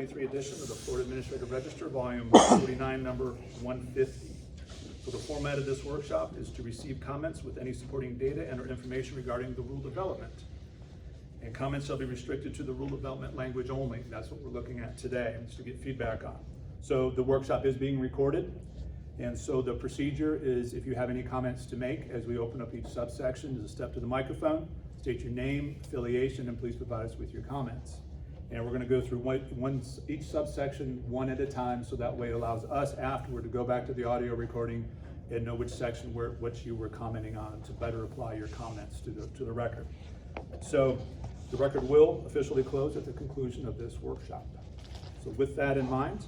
2023 edition of the Florida Administrative Register, volume 49, number 150. So the format of this workshop is to receive comments with any supporting data and or information regarding the rule development. And comments shall be restricted to the rule development language only. That's what we're looking at today, just to get feedback on. So the workshop is being recorded. And so the procedure is, if you have any comments to make as we open up each subsection, is a step to the microphone, state your name, affiliation, and please provide us with your comments. And we're going to go through each subsection one at a time, so that way it allows us afterward to go back to the audio recording and know which section what you were commenting on to better apply your comments to the record. So the record will officially close at the conclusion of this workshop. So with that in mind,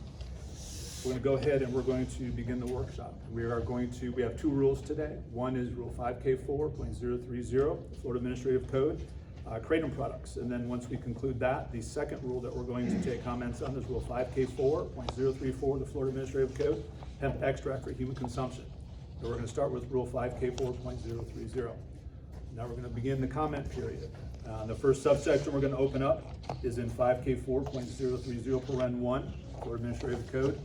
we're going to go ahead and we're going to begin the workshop. We have two rules today. One is Rule 5K4.030, the Florida Administrative Code, Kratom products. And then once we conclude that, the second rule that we're going to take comments on is Rule 5K4.034, the Florida Administrative Code, hemp extract for human consumption. So we're going to start with Rule 5K4.030. Now we're going to begin the comment period. The first subsection we're going to open up is in 5K4.030, paren 1, Florida Administrative Code,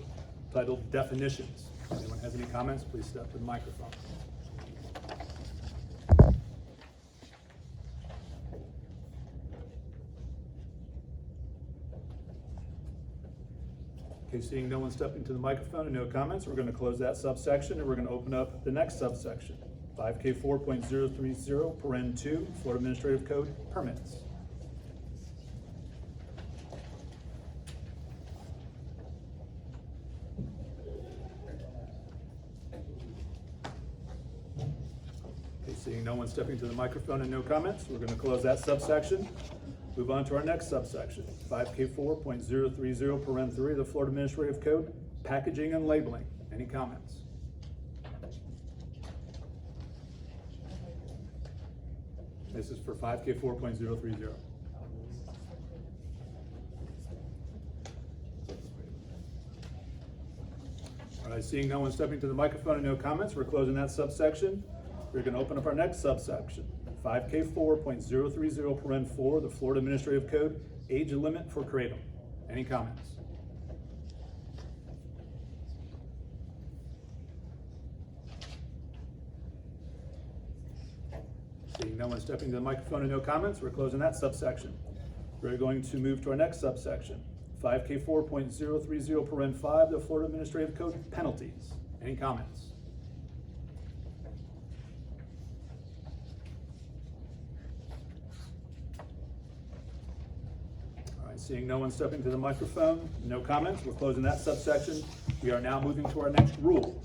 titled Definitions. If anyone has any comments, please step to the microphone. Okay, seeing no one stepping to the microphone and no comments, we're going to close that subsection and we're going to open up the next subsection, 5K4.030, paren 2, Florida Administrative Code, permits. Okay, seeing no one stepping to the microphone and no comments, we're going to close that subsection. Move on to our next subsection, 5K4.030, paren 3, the Florida Administrative Code, packaging and labeling. Any comments? This is for 5K4.030. All right, seeing no one stepping to the microphone and no comments, we're closing that subsection. We're going to open up our next subsection, 5K4.030, paren 4, the Florida Administrative Code, age limit for Kratom. Any comments? Seeing no one stepping to the microphone and no comments, we're closing that subsection. We're going to move to our next subsection, 5K4.030, paren 5, the Florida Administrative Code, penalties. Any comments? Seeing no one stepping to the microphone, no comments, we're closing that subsection. We are now moving to our next rule,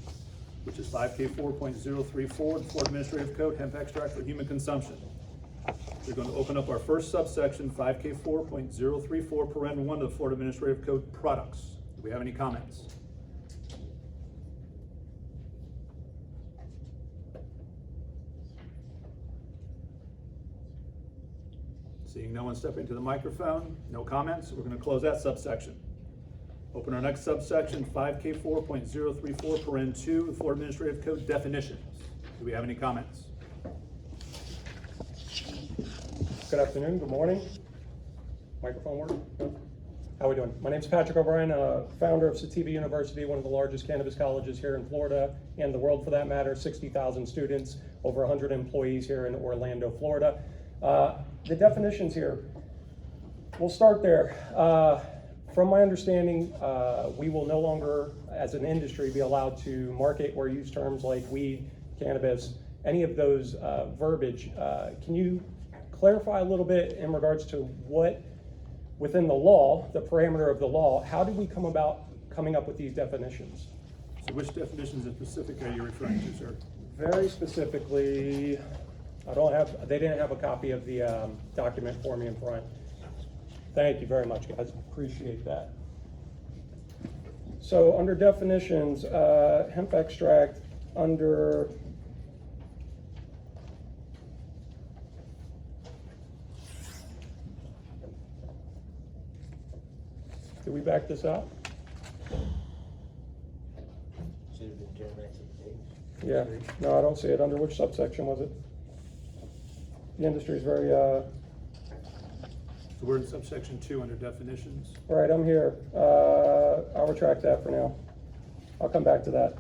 which is 5K4.034, the Florida Administrative Code, hemp extract for human consumption. We're going to open up our first subsection, 5K4.034, paren 1 of the Florida Administrative Code, products. Do we have any comments? Seeing no one stepping to the microphone, no comments, we're going to close that subsection. Open our next subsection, 5K4.034, paren 2, the Florida Administrative Code, definitions. Do we have any comments? Good afternoon, good morning. Microphone working? How are we doing? My name is Patrick O'Brien, founder of Sativa University, one of the largest cannabis colleges here in Florida and the world for that matter, 60,000 students, over 100 employees here in Orlando, Florida. The definitions here, we'll start there. From my understanding, we will no longer, as an industry, be allowed to market or use terms like weed, cannabis, any of those verbiage. Can you clarify a little bit in regards to what, within the law, the parameter of the law, how did we come about coming up with these definitions? So which definitions in specific are you referring to, sir? Very specifically, they didn't have a copy of the document for me in front. Thank you very much, guys. Appreciate that. So under definitions, hemp extract under did we back this up? Should have been turned back to the page. Yeah, no, I don't see it. Under which subsection was it? The industry is very So we're in subsection 2 under definitions. All right, I'm here. I'll retract that for now. I'll come back to that.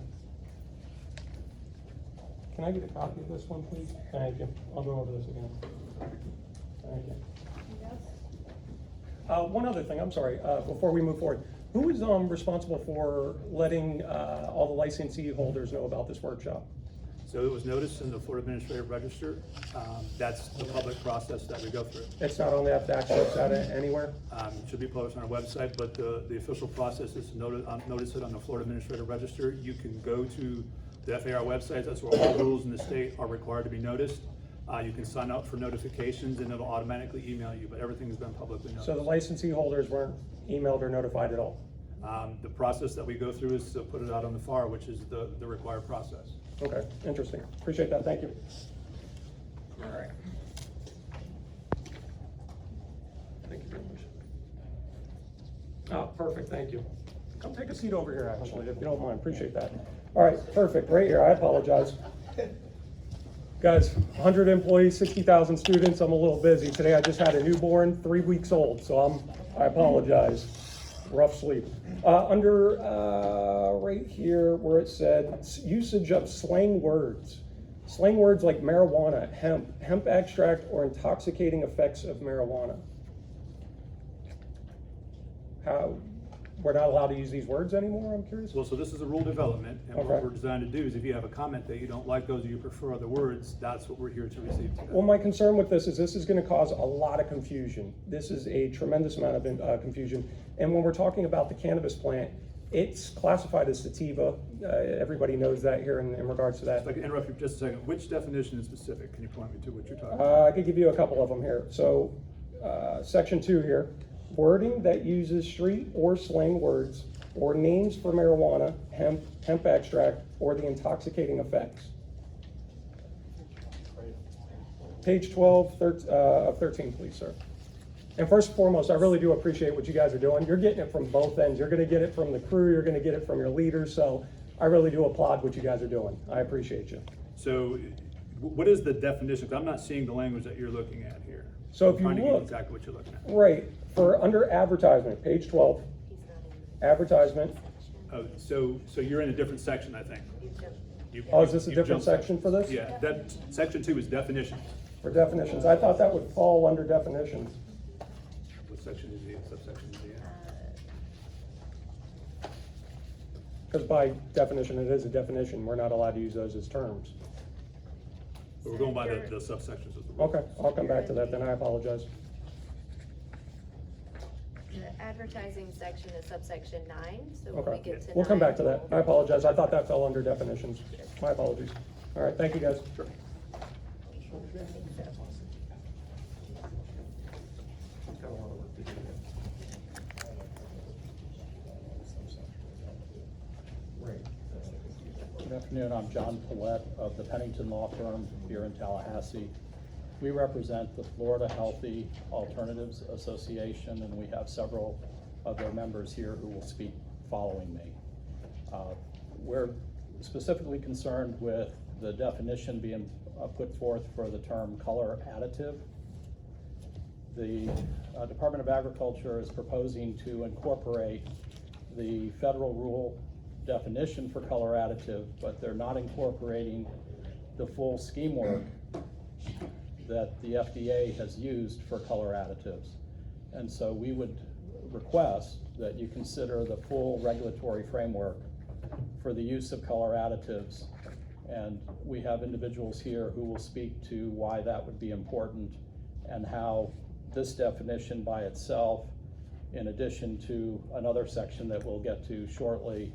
Can I get a copy of this one, please? Thank you. I'll go over this again. Thank you. One other thing, I'm sorry, before we move forward. Who is responsible for letting all the licensee holders know about this workshop? So it was noticed in the Florida Administrative Register. That's the public process that we go through. It's not on the fact sheets out anywhere? It should be published on our website, but the official process is to notice it on the Florida Administrative Register. You can go to the FAR website. That's where all rules in the state are required to be noticed. You can sign up for notifications and it'll automatically email you, but everything's been publicly noticed. So the licensee holders weren't emailed or notified at all? The process that we go through is to put it out on the FAR, which is the required process. Okay, interesting. Appreciate that, thank you. All right. Thank you very much. Oh, perfect, thank you. Come take a seat over here, actually, if you don't mind, appreciate that. All right, perfect, right here, I apologize. Guys, 100 employees, 60,000 students, I'm a little busy. Today I just had a newborn, 3 weeks old, so I apologize. Rough sleep. Under right here where it said usage of slang words. Slang words like marijuana, hemp extract, or intoxicating effects of marijuana. We're not allowed to use these words anymore, I'm curious? Well, so this is a rule development, and Okay. what we're designed to do is if you have a comment that you don't like those or you prefer other words, that's what we're here to receive today. Well, my concern with this is gonna cause a lot of confusion. This is a tremendous amount of confusion. And when we're talking about the cannabis plant, it's classified as sativa. Everybody knows that here in regards to that. If I can interrupt you for just a second, which definition is specific? Can you point me to what you're talking I about? could give you a couple of them here. So, section 2 here, wording that uses street or slang words or names for marijuana, hemp extract, or the intoxicating effects. Page 12 of 13, please, sir. And first and foremost, I really do appreciate what you guys are doing. You're getting it from both ends. You're gonna get it from the crew, you're gonna get it from your leaders, so I really do applaud what you guys are doing. I appreciate you. So what is the definition? 'Cause I'm not seeing the language that you're looking at here. So if I'm you trying to get look- exactly what you're looking at. Right, for under advertisement, page 12, advertisement. Oh, so you're in a different section, I think. Oh, is this a You've different jumped section for this? Yeah, that, section 2 is definitions. For definitions, I thought that would fall under definitions. What section is he in, subsection is he in? Because by definition, it is a definition, we're not allowed to use those as terms. But we're going by the subsections of the rule. Okay, I'll come back to that then, I apologize. The advertising section is subsection 9, so when we Okay, get to 9. we'll come back to that, I apologize, I thought that fell under definitions, my apologies. All right, thank you guys. Sure. Good afternoon, I'm John Paulette of the Pennington Law Firm here in Tallahassee. We represent the Florida Healthy Alternatives Association, and we have several of their members here who will speak following me. We're specifically concerned with the definition being put forth for the term color additive. The Department of Agriculture is proposing to incorporate the federal rule definition for color additive, but they're not incorporating the full scheme work that the FDA has used for color additives. And so we would request that you consider the full regulatory framework for the use of color additives. And we have individuals here who will speak to why that would be important and how this definition by itself, in addition to another section that we'll get to shortly,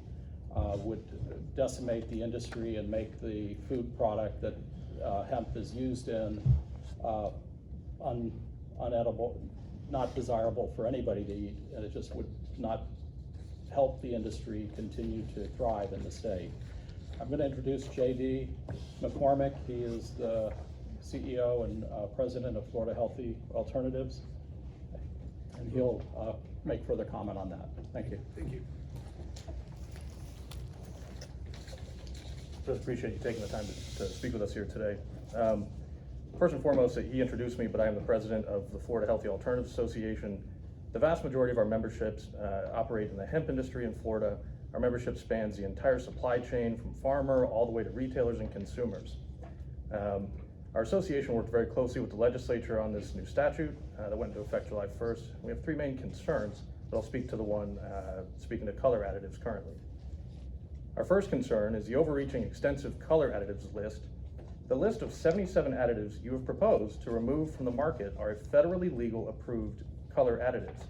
would decimate the industry and make the food product that hemp is used in unedible, not desirable for anybody to eat, and it just would not help the industry continue to thrive in the state. I'm going to introduce J.D. McCormick. He is the CEO and President of Florida Healthy Alternatives, and he'll make further comment on that. Thank you. Thank you. Just appreciate you taking the time to speak with us here today. First and foremost, he introduced me, but I am the president of the Florida Healthy Alternatives Association. The vast majority of our memberships operate in the hemp industry in Florida. Our membership spans the entire supply chain from farmer all the way to retailers and consumers. Our association worked very closely with the legislature on this new statute that went into effect July 1st. We have three main concerns, but I'll speak to the one speaking to color additives currently. Our first concern is the overreaching extensive color additives list. The list of 77 additives you have proposed to remove from the market are federally legal approved color additives.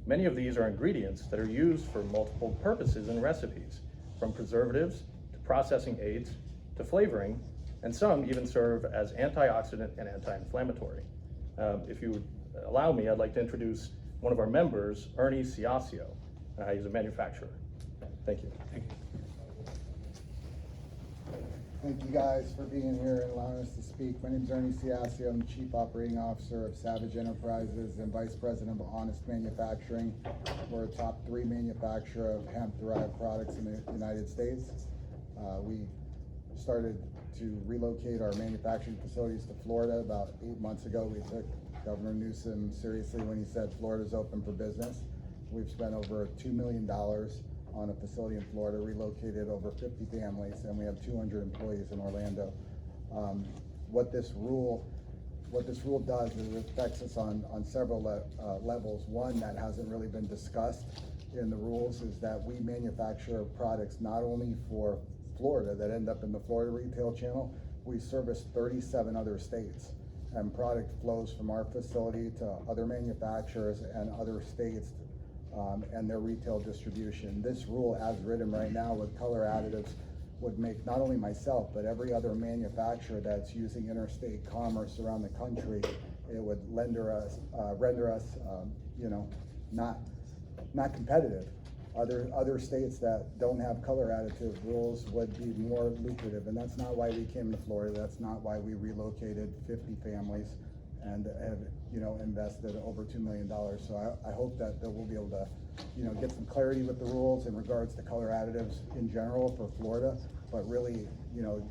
Many of these are ingredients that are used for multiple purposes in recipes, from preservatives to processing aids to flavoring, and some even serve as antioxidant and anti-inflammatory. If you would allow me, I'd like to introduce one of our members, Ernie Ciascio. He's a manufacturer. Thank you. Thank you. Thank you guys for being here and allowing us to speak. My name is Ernie Ciascio. I'm the Chief Operating Officer of Savage Enterprises and Vice President of Honest Manufacturing. We're a top 3 manufacturer of hemp-derived products in the United States. We started to relocate our manufacturing facilities to Florida about 8 months ago. We took Governor Newsom seriously when he said Florida's open for business. We've spent over $2 million on a facility in Florida, relocated over 50 families, and we have 200 employees in Orlando. What this rule does is it affects us on several levels. One that hasn't really been discussed in the rules is that we manufacture products not only for Florida that end up in the Florida retail channel, we service 37 other states, and product flows from our facility to other manufacturers and other states and their retail distribution. This rule, as written right now with color additives, would make not only myself, but every other manufacturer that's using interstate commerce around the country, it would render us, not competitive. Other states that don't have color additive rules would be more lucrative, and that's not why we came to Florida. That's not why we relocated 50 families and have, invested over $2 million. So I hope that we'll be able to, get some clarity with the rules in regards to color additives in general for Florida, but really,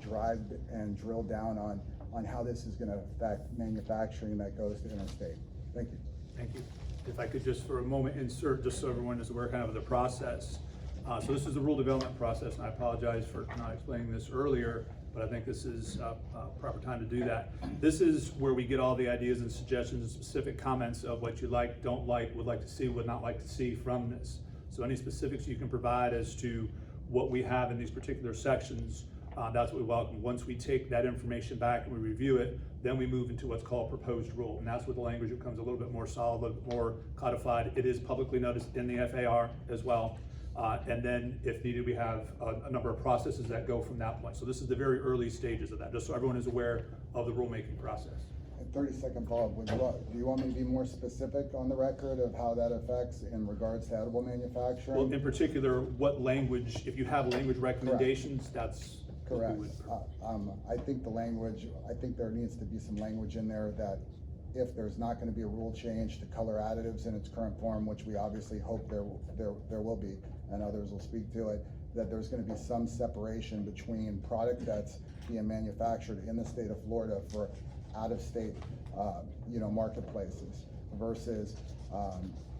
drive and drill down on how this is going to affect manufacturing that goes to interstate. Thank you. Thank you. If I could just for a moment insert, just so everyone is aware kind of the process. So this is the rule development process, and I apologize for not explaining this earlier, but I think this is a proper time to do that. This is where we get all the ideas and suggestions and specific comments of what you like, don't like, would like to see, would not like to see from this. So any specifics you can provide as to what we have in these particular sections, that's what we welcome. Once we take that information back and we review it, then we move into what's called proposed rule. And that's where the language becomes a little bit more solid, a little bit more codified. It is publicly noticed in the FAR as well. And then if needed, we have a number of processes that go from that point. So this is the very early stages of that, just so everyone is aware of the rulemaking process. A 30-second follow-up. Do you want me to be more specific on the record of how that affects in regards to edible manufacturing? Well, in particular, what language, if you have language recommendations, that's correct. what we would. I think there needs to be some language in there that if there's not going to be a rule change to color additives in its current form, which we obviously hope there will be, and others will speak to it, that there's going to be some separation between product that's being manufactured in the state of Florida for out-of-state, marketplaces versus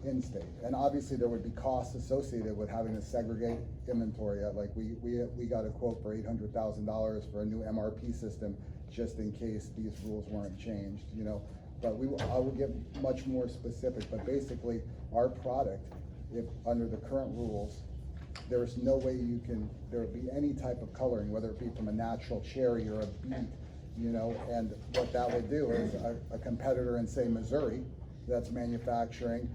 in-state. And obviously there would be costs associated with having to segregate inventory. Like we got a quote for $800,000 for a new MRP system just in case these rules weren't changed, But I will get much more specific, but basically our product, if under the current rules, there's no way there would be any type of coloring, whether it be from a natural cherry or a beet, and what that would do is a competitor in, say, Missouri, that's manufacturing,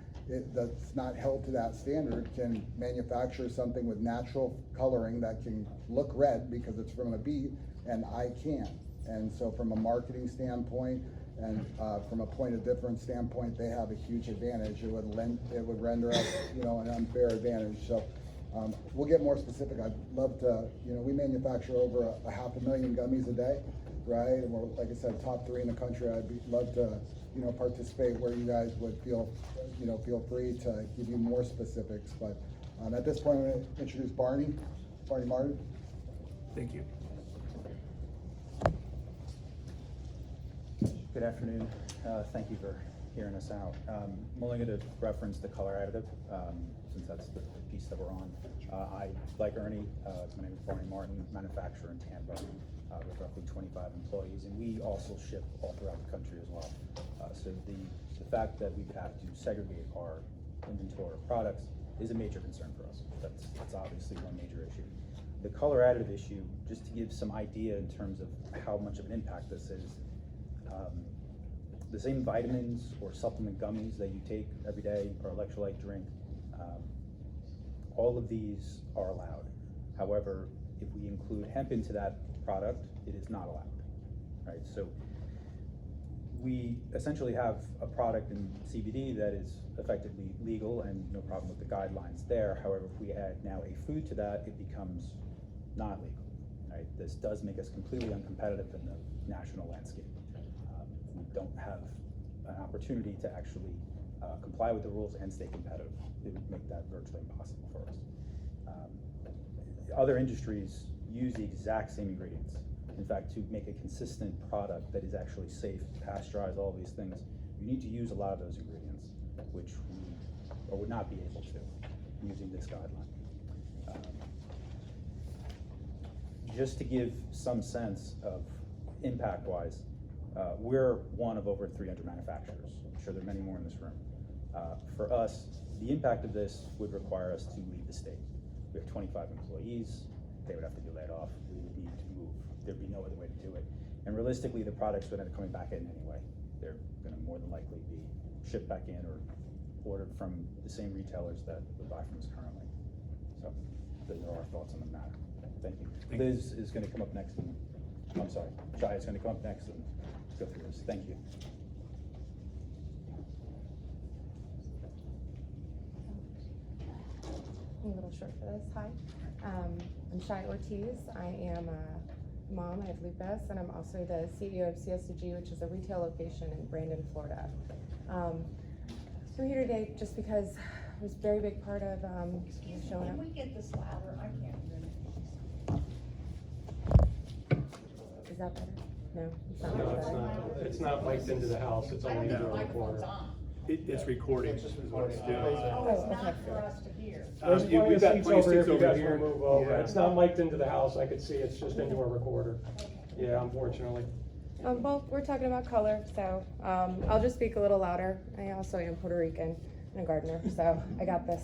that's not held to that standard, can manufacture something with natural coloring that can look red because it's from a beet, and I can't. And so from a marketing standpoint, and from a point of difference standpoint, they have a huge advantage. It would render us, an unfair advantage. So we'll get more specific. I'd love to, we manufacture over 500,000 gummies a day, right? And we're, like I said, top 3 in the country. I'd love to, participate where you guys would feel free to give you more specifics. But at this point, I'm going to introduce Barney Martin. Thank you. Good afternoon. Thank you for hearing us out. I'm only going to reference the color additive since that's the piece that we're on. I, like Ernie, my name is Barney Martin, manufacturer in Tampa with roughly 25 employees, and we also ship all throughout the country as well. So the fact that we've had to segregate our inventory of products is a major concern for us. That's obviously one major issue. The color additive issue, just to give some idea in terms of how much of an impact this is, the same vitamins or supplement gummies that you take every day or electrolyte drink, all of these are allowed. However, if we include hemp into that product, it is not allowed, right? So we essentially have a product in CBD that is effectively legal and no problem with the guidelines there. However, if we add now a food to that, it becomes not legal, right? This does make us completely uncompetitive in the national landscape. We don't have an opportunity to actually comply with the rules and stay competitive. It would make that virtually impossible for us. Other industries use the exact same ingredients. In fact, to make a consistent product that is actually safe, pasteurize, all these things, you need to use a lot of those ingredients, which we would not be able to using this guideline. Just to give some sense of impact-wise, we're one of over 300 manufacturers. I'm sure there are many more in this room. For us, the impact of this would require us to leave the state. We have 25 employees. They would have to be laid off. We would need to move. There'd be no other way to do it. And realistically, the products would end up coming back in anyway. They're going to more than likely be shipped back in or ordered from the same retailers that would buy from us currently. So those are our thoughts on the matter. Thank you. Liz is going to come up next. And I'm sorry, Shai is going to come up next and go through this. Thank you. I'm a little short for this. Hi, I'm Shai Ortiz. I am a mom. I have lupus, and I'm also the CEO of CSG, which is a retail location in Brandon, Florida. I'm here today just because it was a very big part of showing up. Can we get this louder? I can't hear it. Is that better? No, it's not No, much it's better. not. It's not mic'd into the house. It's I only don't into think a the microphone's recorder. on. It's recording, is what it's doing. Oh, it's okay. not for us to hear. There's Yeah, plenty we've of got seats plenty of over here if seats you over guys here. want to move over. Yeah. It's not mic'd into the house. I could see it's just into a recorder. Yeah, unfortunately. Well, we're talking about color, so I'll just speak a little louder. I also am Puerto Rican and a gardener, so I got this.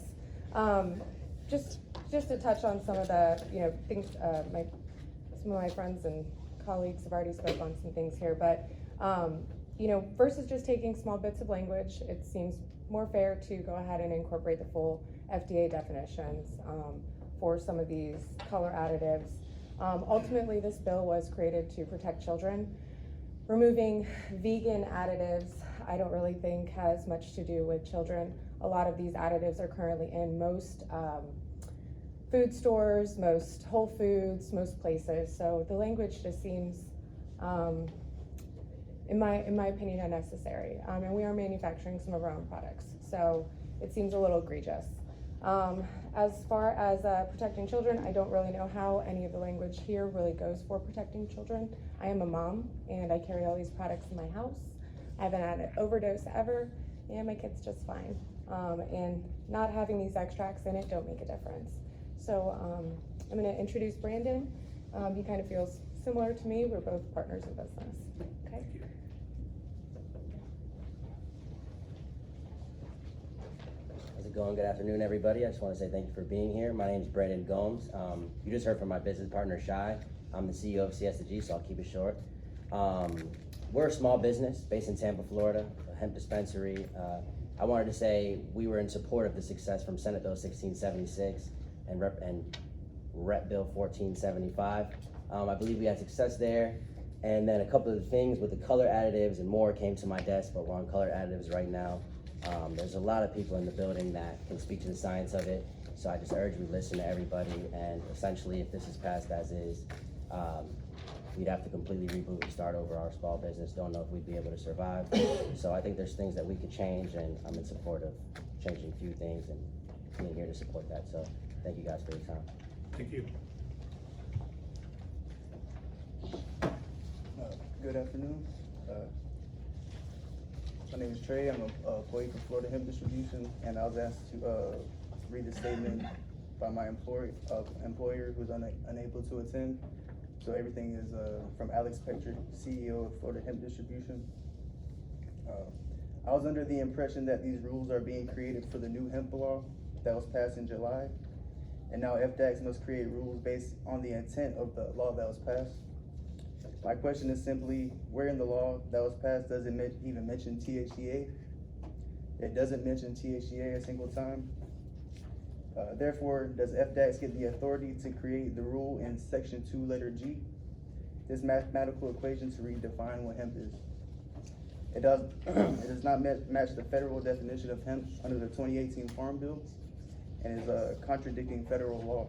Just to touch on some of the things some of my friends and colleagues have already spoke on some things here, but versus just taking small bits of language, it seems more fair to go ahead and incorporate the full FDA definitions for some of these color additives. Ultimately, this bill was created to protect children. Removing vegan additives, I don't really think has much to do with children. A lot of these additives are currently in most food stores, most Whole Foods, most places. So the language just seems, in my opinion, unnecessary. And we are manufacturing some of our own products, so it seems a little egregious. As far as protecting children, I don't really know how any of the language here really goes for protecting children. I am a mom, and I carry all these products in my house. I haven't had an overdose ever, and my kid's just fine. And not having these extracts in it don't make a difference. So I'm gonna introduce Brandon. He kind of feels similar to me. We're both partners in business. Okay. Thank you. How's it going? Good afternoon, everybody. I just want to say thank you for being here. My name is Brandon Gomes. You just heard from my business partner, Shai. I'm the CEO of CSG, so I'll keep it short. We're a small business based in Tampa, Florida, a hemp dispensary. I wanted to say we were in support of the success from Senate Bill 1676 and Rep Bill 1475. I believe we had success there. And then a couple of things with the color additives and more came to my desk, but we're on color additives right now. There's a lot of people in the building that can speak to the science of it. So I just urge we listen to everybody. And essentially, if this is passed as is, we'd have to completely reboot and start over our small business. Don't know if we'd be able to survive. So I think there's things that we could change, and I'm in support of changing a few things and being here to support that. So thank you guys for your time. Thank you. Good afternoon. My name is Trey. I'm a employee for Florida Hemp Distribution, and I was asked to read the statement by my employer who was unable to attend. So everything is from Alex Pector, CEO of Florida Hemp Distribution. I was under the impression that these rules are being created for the new hemp law that was passed in July, and now FDACs must create rules based on the intent of the law that was passed. My question is simply, where in the law that was passed does it even mention THCA? It doesn't mention THCA a single time. Therefore, does FDACs get the authority to create the rule in section 2, letter G? This mathematical equation to redefine what hemp is. It does not match the federal definition of hemp under the 2018 Farm Bill, and is contradicting federal law.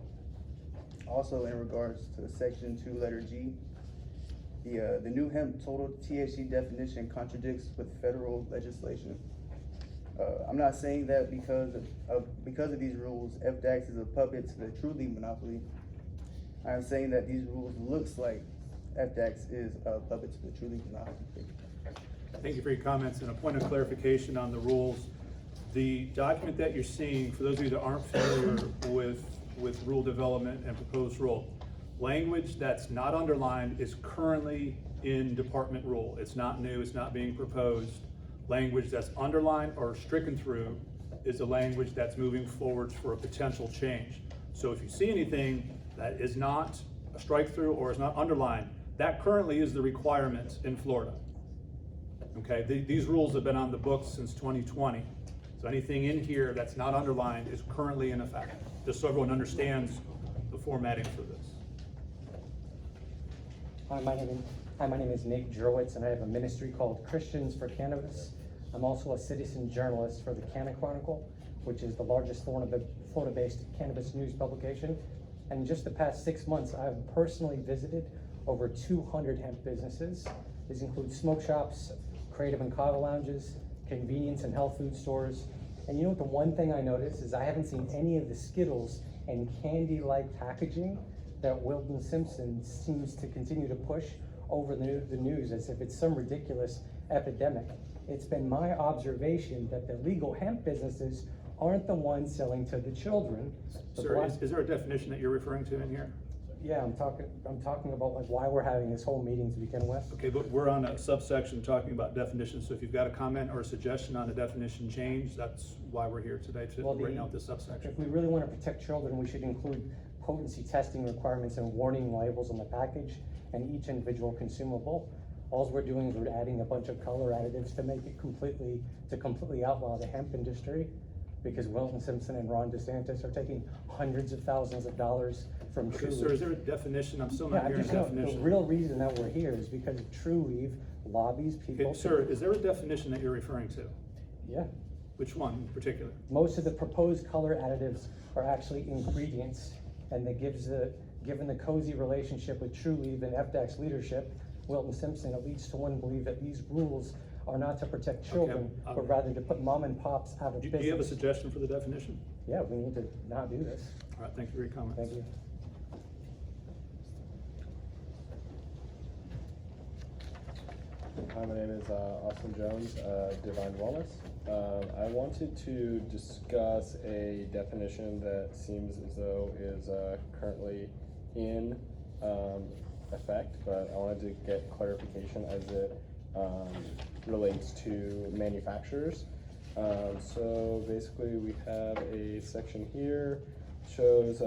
Also, in regards to section 2, letter G, the new hemp total THC definition contradicts with federal legislation. I'm not saying that because of these rules, FDACs is a puppet to the Trulieve monopoly. I'm saying that these rules looks like FDACs is a puppet to the Trulieve monopoly. Thank you for your comments, and a point of clarification on the rules. The document that you're seeing, for those of you that aren't familiar with rule development and proposed rule, language that's not underlined is currently in department rule. It's not new, it's not being proposed. Language that's underlined or stricken through is the language that's moving forward for a potential change. So if you see anything that is not a strike through or is not underlined, that currently is the requirement in Florida. Okay, these rules have been on the books since 2020. So anything in here that's not underlined is currently in effect, just so everyone understands the formatting for this. Hi, my name is Nate Jurowitz, and I have a ministry called Christians for Cannabis. I'm also a citizen journalist for the Canna Chronicle, which is the largest Florida-based cannabis news publication. And in just the past 6 months, I've personally visited over 200 hemp businesses. These include smoke shops, creative and kava lounges, convenience and health food stores. And you know what, the one thing I noticed is I haven't seen any of the Skittles and candy-like packaging that Wilton Simpson seems to continue to push over the news as if it's some ridiculous epidemic. It's been my observation that the legal hemp businesses aren't the ones selling to the children. Sir, is there a definition that you're referring to in here? Yeah, I'm talking about like why we're having this whole meeting to begin with. Okay, but we're on a subsection talking about definitions, so if you've got a comment or a suggestion on a definition change, that's why we're here today, to bring out this subsection. If we really want to protect children, we should include potency testing requirements and warning labels on the package and each individual consumable. All we're doing is we're adding a bunch of color additives to make it completely outlaw the hemp industry, because Wilton Simpson and Ron DeSantis are taking hundreds of thousands of dollars from Okay, Trulieve. sir, is there a definition? I'm still not hearing a definition. The real reason that we're here is because Trulieve lobbies people. Okay, sir, is there a definition that you're referring to? Yeah. Which one in particular? Most of the proposed color additives are actually ingredients, and that given the cozy relationship with Trulieve and FDAC's leadership, Wilton Simpson, it leads to one to believe that these rules are not to protect children, but rather to put mom and pops out of business. Do you have a suggestion for the definition? Yeah, we need to not do this. All right, thank you for your comments. Thank you. Hi, my name is Austin Jones, Divine Wellness. I wanted to discuss a definition that seems as though is currently in effect, but I wanted to get clarification as it relates to manufacturers. So basically we have a section here, shows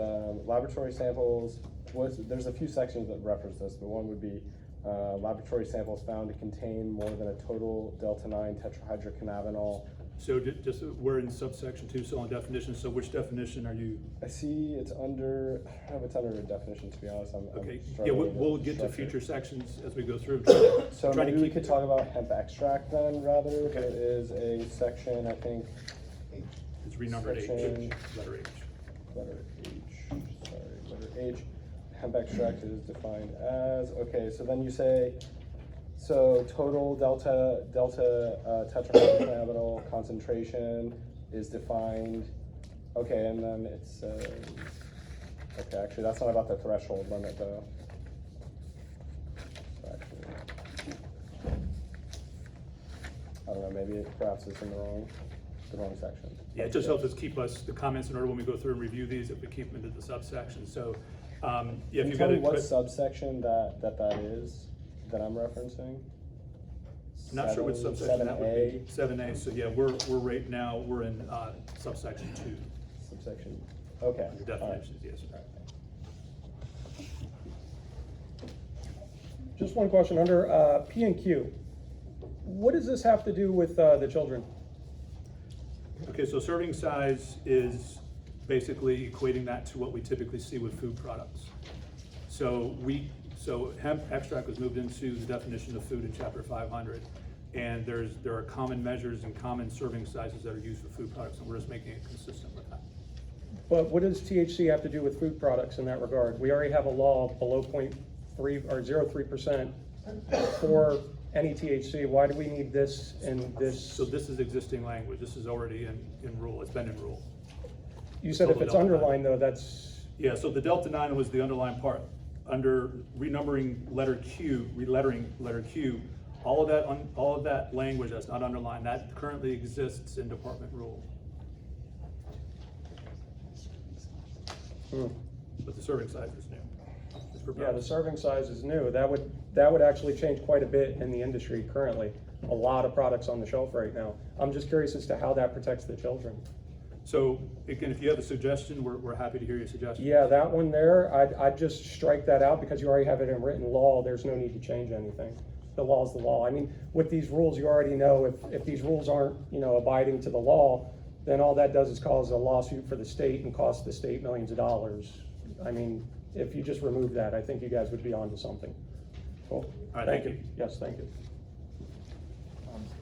laboratory samples. There's a few sections that reference this, but one would be laboratory samples found to contain more than a total delta-9 tetrahydrocannabinol. So just, we're in subsection 2, so on definition, so which definition are you? I see it's under, I don't know if it's under a definition, to be honest. Okay, yeah, we'll get to future sections as we go through. So maybe we could talk about hemp extract then, rather. Okay. It is a section, I think. It's renumbered H, letter H. Letter H, sorry, letter H. Hemp extract is defined as, okay, so then you say, so total delta tetrahydrocannabinol concentration is defined, okay, and then it says, okay, actually that's not about the threshold limit though. I don't know, maybe perhaps it's in the wrong section. Yeah, it just helps us keep the comments in order when we go through and review these, if we keep them into the subsection, so, yeah, Can if you you've tell got me what a, subsection that is, that I'm referencing? not sure which Seven- subsection that would be. 7A? 7A, so yeah, we're right now, we're in, subsection 2, Subsection, okay. under all right. definitions, yes. Just one question, under P and Q, what does this have to do with the children? Okay, so serving size is basically equating that to what we typically see with food products. So hemp extract was moved into the definition of food in chapter 500. And there are common measures and common serving sizes that are used for food products, and we're just making it consistent with that. But what does THC have to do with food products in that regard? We already have a law below 0.3 or 0.3% for any THC. Why do we need this in this? So this is existing language. This is already in rule. It's been in rule. You said if it's underlined though, that's, Yeah, so the Delta 9 was the underlying part. Under renumbering letter Q, relettering letter Q, all of that language that's not underlined, that currently exists in department rule. But the serving size is new. It's yeah, the proposed. serving size is new. That would actually change quite a bit in the industry currently. A lot of products on the shelf right now. I'm just curious as to how that protects the children. So again, if you have a suggestion, we're happy to hear your suggestion. Yeah, that one there, I'd just strike that out because you already have it in written law. There's no need to change anything. The law is the law. I mean, with these rules, you already know if these rules aren't, abiding to the law, then all that does is cause a lawsuit for the state and cost the state millions of dollars. I mean, if you just remove that, I think you guys would be onto something. Cool. All right, thank you. Yes, thank you.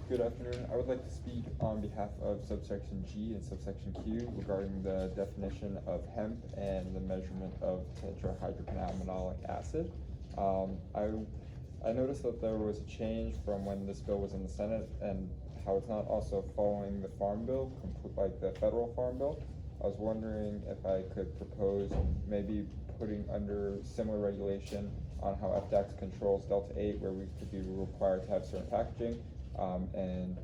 Good afternoon. I would like to speak on behalf of subsection G and subsection Q regarding the definition of hemp and the measurement of tetrahydrocannabinolic acid. I noticed that there was a change from when this bill was in the Senate and how it's not also following the Farm Bill, like the federal Farm Bill. I was wondering if I could propose maybe putting under similar regulation on how FDAX controls Delta 8, where we could be required to have certain packaging, and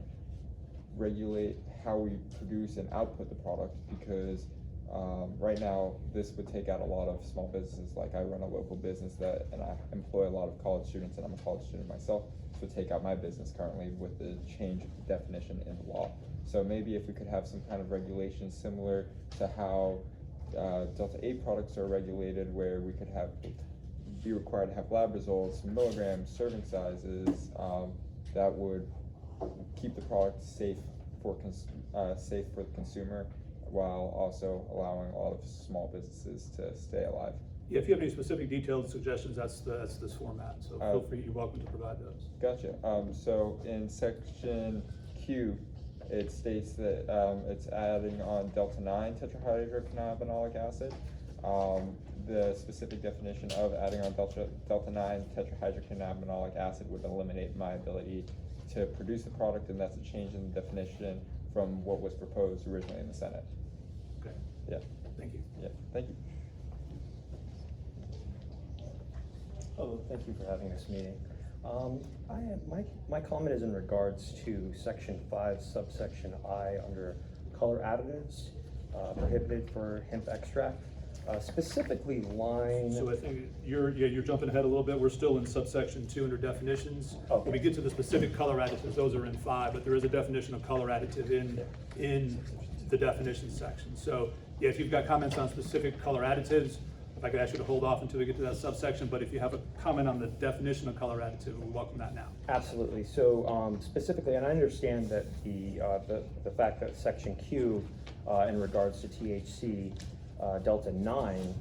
regulate how we produce and output the product, because right now this would take out a lot of small businesses. Like I run a local business and I employ a lot of college students, and I'm a college student myself, so take out my business currently with the change of definition in the law. So maybe if we could have some kind of regulation similar to how Delta 8 products are regulated, where we could be required to have lab results, milligrams, serving sizes, that would keep the product safe for the consumer, while also allowing a lot of small businesses to stay alive. Yeah, if you have any specific detailed suggestions, that's this format, so feel free, you're welcome to provide those. Gotcha. So in section Q, it states that it's adding on Delta 9 tetrahydrocannabinolic acid. The specific definition of adding on Delta 9 tetrahydrocannabinolic acid would eliminate my ability to produce the product, and that's a change in the definition from what was proposed originally in the Senate. Okay. Yeah. Thank you. Yeah. Thank you. Oh, thank you for having this meeting. My comment is in regards to section 5, subsection I, under color additives prohibited for hemp extract, specifically line. So I think you're jumping ahead a little bit. We're still in subsection 2 under definitions. Okay. When we get to the specific color additives, those are in 5, but there is a definition of color additive in the definitions section. So yeah, if you've got comments on specific color additives, if I could ask you to hold off until we get to that subsection, but if you have a comment on the definition of color additive, we welcome that now. Absolutely. So specifically, and I understand that the fact that section Q in regards to THC Delta 9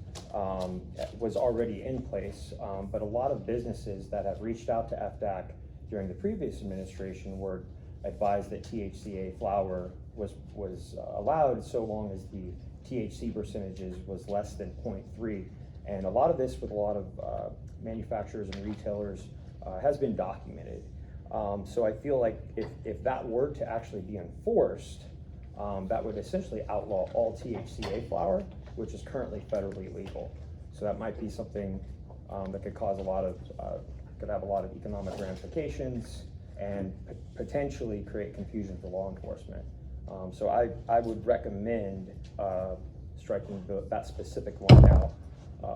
was already in place, but a lot of businesses that have reached out to FDAC during the previous administration were advised that THCA flower was allowed so long as the THC percentages was less than 0.3, and a lot of this with a lot of manufacturers and retailers has been documented. So I feel like if that were to actually be enforced, that would essentially outlaw all THCA flower, which is currently federally legal. So that might be something that could cause could have a lot of economic ramifications, and potentially create confusion for law enforcement. So I would recommend striking that specific line out,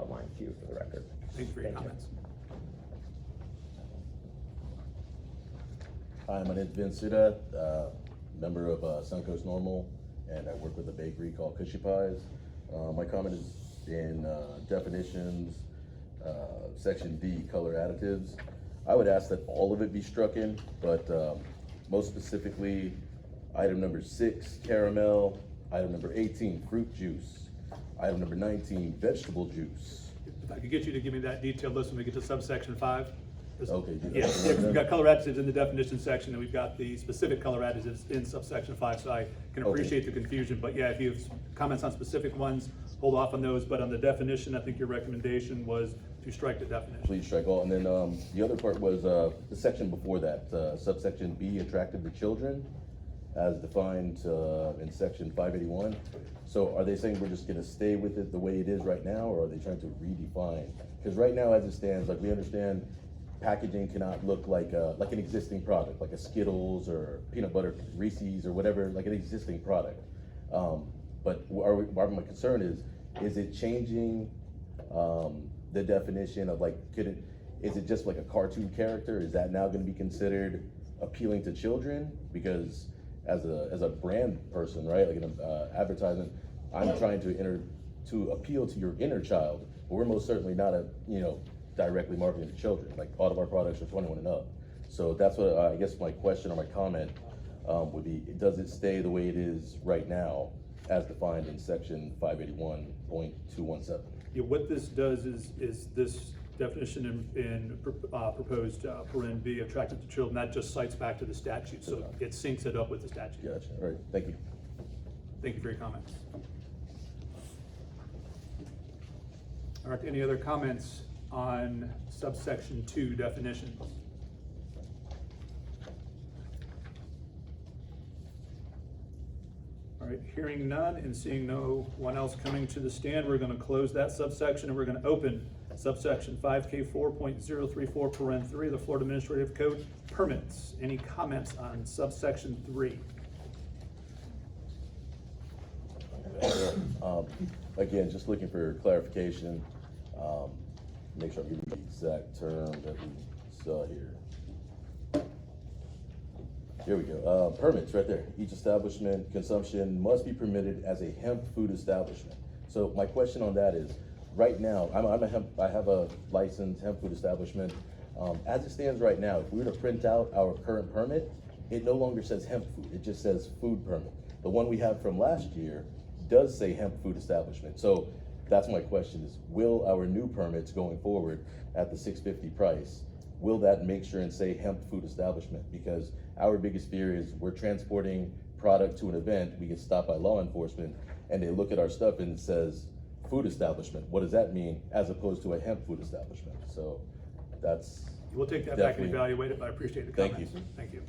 line Q for the record. Thank you for your comments. Hi, my name is Vince Suda, member of Suncoast Normal, and I work with a bakery called Cushy Pies. My comment is in definitions, section D, color additives. I would ask that all of it be struck in, but most specifically, item number 6, caramel, item number 18, fruit juice, item number 19, vegetable juice. If I could get you to give me that detailed list when we get to subsection 5. Okay. Yeah, we've got color additives in the definition section, and we've got the specific color additives in subsection 5, so I can appreciate the confusion. But yeah, if you have comments on specific ones, hold off on those, but on the definition, I think your recommendation was to strike the definition. Please strike all. And then the other part was the section before that, subsection B, attractive to children, as defined in section 581. So are they saying we're just gonna stay with it the way it is right now, or are they trying to redefine? Because right now, as it stands, like we understand, packaging cannot look like an existing product, like a Skittles or peanut butter Reese's or whatever, like an existing product. But my concern is it changing the definition of like, is it just like a cartoon character? Is that now gonna be considered appealing to children? Because as a brand person, right, like an advertisement, I'm trying to appeal to your inner child, but we're most certainly not directly marketing to children. Like all of our products are 21 and up. So that's what I guess my question or my comment would be, does it stay the way it is right now as defined in section 581.217? Yeah, what this does is this definition in proposed paren B, attractive to children, that just cites back to the statute, so it syncs it up with the statute. Gotcha, all right, thank you. Thank you for your comments. All right, any other comments on subsection 2 definitions? All right, hearing none and seeing no one else coming to the stand, we're going to close that subsection and we're going to open subsection 5K4.034 paren 3, the Florida Administrative Code, permits. Any comments on subsection 3? Again, just looking for clarification. Make sure I'm giving the exact term that we saw here. Here we go. Permits right there. Each establishment consumption must be permitted as a hemp food establishment. So my question on that is, right now, I have a licensed hemp food establishment. As it stands right now, if we were to print out our current permit, it no longer says hemp food. It just says food permit. The one we have from last year does say hemp food establishment. So that's my question is, will our new permits going forward at the $650 price, will that make sure and say hemp food establishment? Because our biggest fear is we're transporting product to an event, we get stopped by law enforcement, and they look at our stuff and it says food establishment. What does that mean as opposed to a hemp food establishment? So that's We'll take that back and evaluate it, but I appreciate the comments. Thank you. Thank you.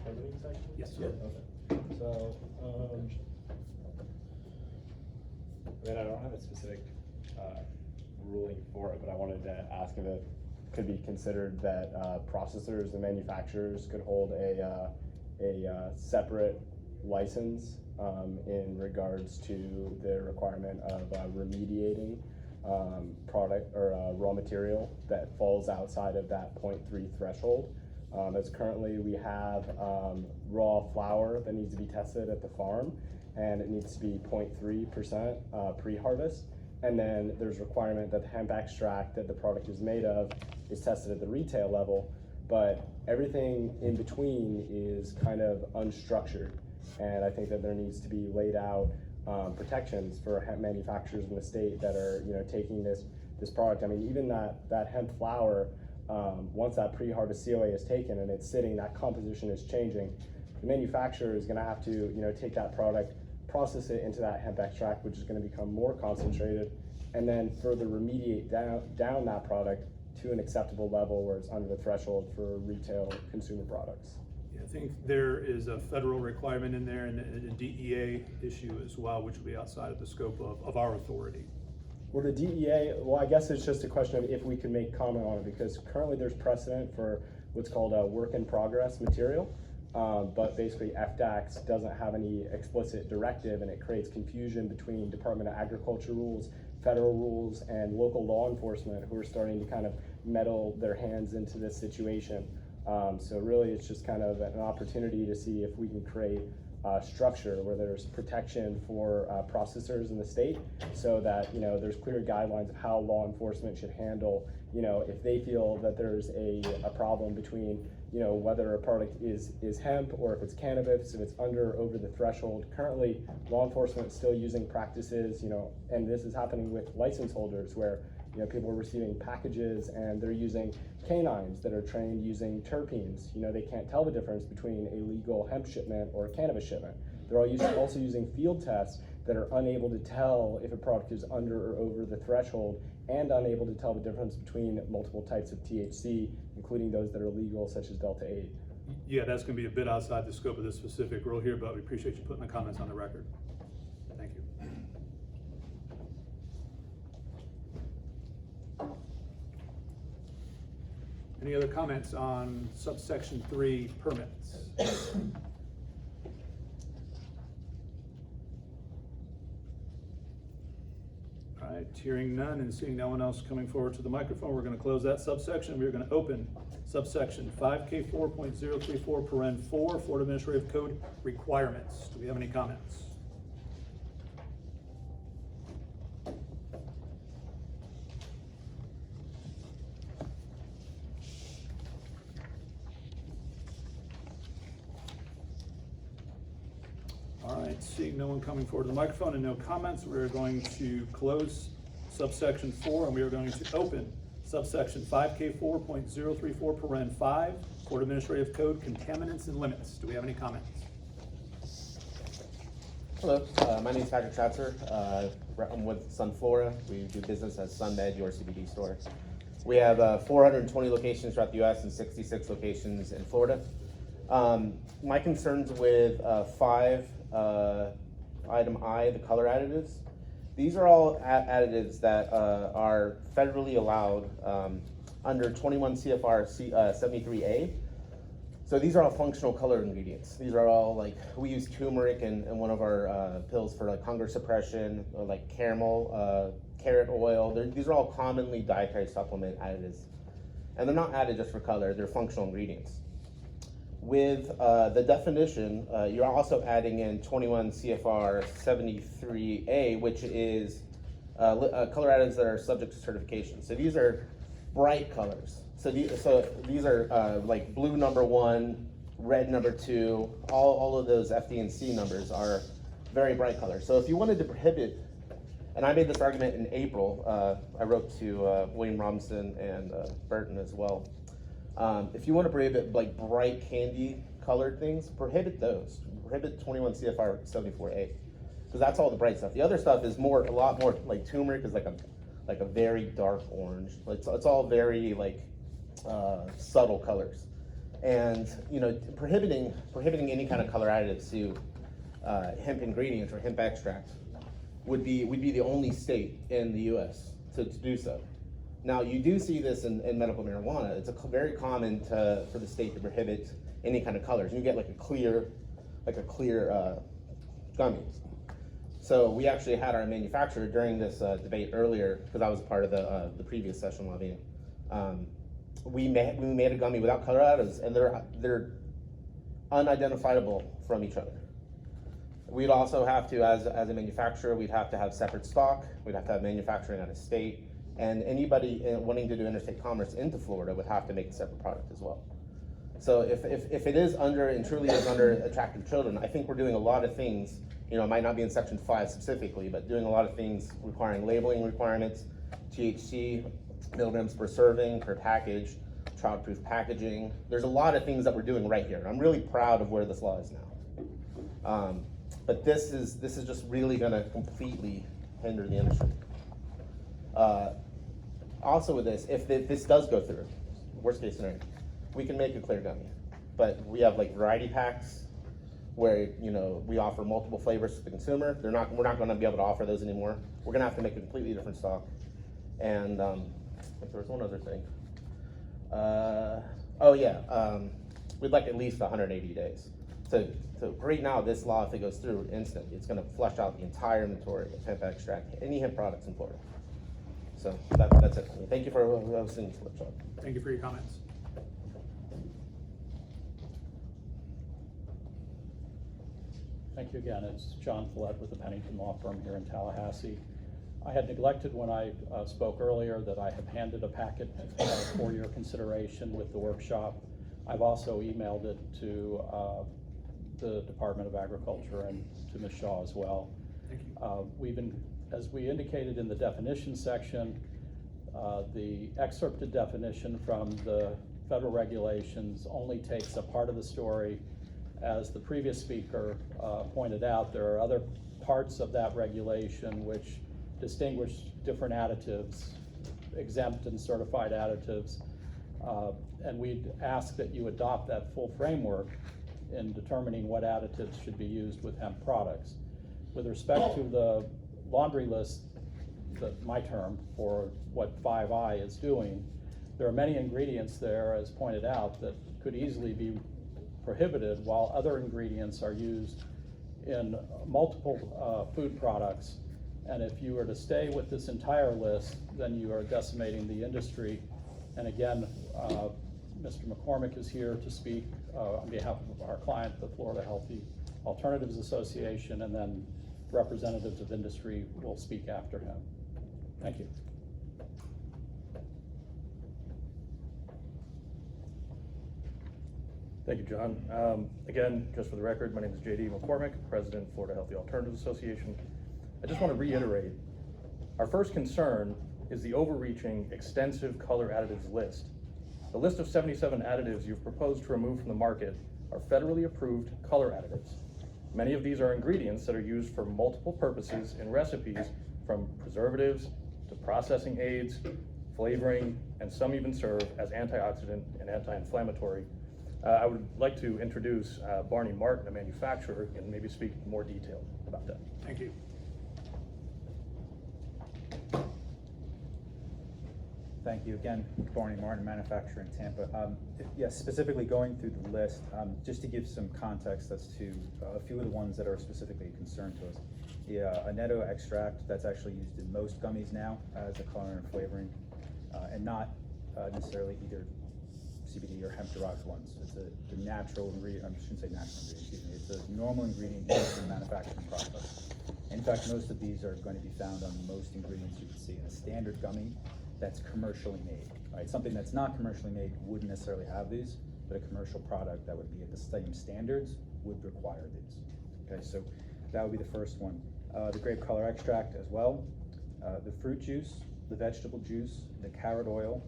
Permitting section? Yes, Yeah. sir. Okay. So, I don't have a specific ruling for it, but I wanted to ask if it could be considered that processors and manufacturers could hold a separate license in regards to the requirement of remediating product or raw material that falls outside of that 0.3 threshold. As currently we have raw flour that needs to be tested at the farm, and it needs to be 0.3% pre-harvest. And then there's requirement that the hemp extract that the product is made of is tested at the retail level, but everything in between is kind of unstructured. And I think that there needs to be laid out protections for hemp manufacturers in the state that are, taking this product. I mean, even that hemp flour, once that pre-harvest COA is taken and it's sitting, that composition is changing. The manufacturer is going to have to, take that product, process it into that hemp extract, which is going to become more concentrated, and then further remediate down that product to an acceptable level where it's under the threshold for retail consumer products. I think there is a federal requirement in there and a DEA issue as well, which will be outside of the scope of our authority. Well, the DEA, well, I guess it's just a question of if we can make comment on it, because currently there's precedent for what's called a work in progress material. But basically FDAX doesn't have any explicit directive, and it creates confusion between Department of Agriculture rules, federal rules, and local law enforcement who are starting to kind of meddle their hands into this situation. So really it's just kind of an opportunity to see if we can create a structure where there's protection for processors in the state, so that, you know, there's clear guidelines of how law enforcement should handle, you know, if they feel that there's a problem between, you know, whether a product is hemp or if it's cannabis, if it's under or over the threshold. Currently, law enforcement is still using practices, you know, and this is happening with license holders where, you know, people are receiving packages and they're using canines that are trained using terpenes. You know, they can't tell the difference between a legal hemp shipment or a cannabis shipment. They're also using field tests that are unable to tell if a product is under or over the threshold, and unable to tell the difference between multiple types of THC, including those that are legal, such as Delta 8. Yeah, that's going to be a bit outside the scope of this specific rule here, but we appreciate you putting the comments on the record. Thank you. Any other comments on subsection 3 permits? All right, hearing none and seeing no one else coming forward to the microphone, we're going to close that subsection. We're going to open subsection 5K4.034 paren 4, Florida Administrative Code requirements. Do we have any comments? All right, seeing no one coming forward to the microphone and no comments, we're going to close subsection 4 and we are going to open subsection 5K4.034 paren 5, Florida Administrative Code contaminants and limits. Do we have any comments? Hello, my name is Patrick Schatzer. I'm with Sun Flora. We do business as SunMed, your CBD store. We have 420 locations throughout the U.S. and 66 locations in Florida. My concerns with 5 item I, the color additives. These are all additives that are federally allowed under 21 CFR 73A. So these are all functional color ingredients. These are all like, we use turmeric in one of our pills for like hunger suppression, or like caramel, carrot oil. These are all commonly dietary supplement additives. And they're not added just for color, they're functional ingredients. With the definition, you're also adding in 21 CFR 73A, which is color additives that are subject to certification. So these are bright colors. So these are like blue number 1, red number 2, all of those FD and C numbers are very bright colors. So if you wanted to prohibit, and I made this argument in April, I wrote to William Robinson and Burton as well. If you want to prohibit like bright candy colored things, prohibit those. Prohibit 21 CFR 74A, because that's all the bright stuff. The other stuff is a lot more like turmeric is like a very dark orange. It's all very like subtle colors, and you know, prohibiting any kind of color additives to hemp ingredients or hemp extracts would be the only state in the U.S. to do so. Now, you do see this in medical marijuana. It's very common for the state to prohibit any kind of colors. You get like a clear gummy. So we actually had our manufacturer during this debate earlier, because I was part of the previous session lobbying. We made a gummy without color additives, and they're unidentifiable from each other. We'd also have to, as a manufacturer, we'd have to have separate stock. We'd have to have manufacturing out of state. And anybody wanting to do interstate commerce into Florida would have to make a separate product as well. So if it is under, and truly is under attractive children, I think we're doing a lot of things, you know, it might not be in section 5 specifically, but doing a lot of things requiring labeling requirements, THC, milligrams per serving, per package, child-proof packaging. There's a lot of things that we're doing right here. I'm really proud of where this law is now. But this is just really gonna completely hinder the industry. Also with this, if this does go through, worst case scenario, we can make a clear gummy. but we have like variety packs where, you know, we offer multiple flavors to the consumer. We're not gonna be able to offer those anymore. We're gonna have to make a completely different stock. And there was one other thing. We'd like at least 180 days. So right now, this law, if it goes through instantly, it's gonna flush out the entire inventory of hemp extract, any hemp products in Florida. So that's it for me. Thank you for hosting this workshop. Thank you for your comments. Thank you again. It's John Follett with the Pennington Law Firm here in Tallahassee. I had neglected when I spoke earlier that I have handed a packet for your consideration with the workshop. I've also emailed it to the Department of Agriculture and to Ms. Shaw as well. Thank you. As we indicated in the definition section, the excerpted definition from the federal regulations only takes a part of the story. As the previous speaker pointed out, there are other parts of that regulation which distinguish different additives, exempt and certified additives, and we'd ask that you adopt that full framework in determining what additives should be used with hemp products. With respect to the laundry list, my term for what 5I is doing, there are many ingredients there, as pointed out, that could easily be prohibited while other ingredients are used in multiple food products. And if you were to stay with this entire list, then you are decimating the industry. And again, Mr. McCormick is here to speak on behalf of our client, the Florida Healthy Alternatives Association, and then representatives of industry will speak after him. Thank you. Thank you, John. Again, just for the record, my name is JD McCormick, President, Florida Healthy Alternatives Association. I just want to reiterate, our first concern is the overreaching, extensive color additives list. The list of 77 additives you've proposed to remove from the market are federally approved color additives. Many of these are ingredients that are used for multiple purposes in recipes, from preservatives to processing aids, flavoring, and some even serve as antioxidant and anti-inflammatory. I would like to introduce Barney Martin, a manufacturer, and maybe speak in more detail about that. Thank you. Thank you again, Barney Martin, manufacturer in Tampa. Yes, specifically going through the list, just to give some context as to a few of the ones that are specifically a concern to us. The annetto extract, that's actually used in most gummies now as a color and flavoring, and not necessarily either CBD or hemp-derived ones. It's a natural ingredient, I shouldn't say natural ingredient, excuse me, it's a normal ingredient used in the manufacturing process. In fact, most of these are going to be found on most ingredients you can see in a standard gummy that's commercially made, right? Something that's not commercially made wouldn't necessarily have these, but a commercial product that would be at the same standards would require these. Okay, so that would be the first one. The grape color extract as well, the fruit juice, the vegetable juice, the carrot oil,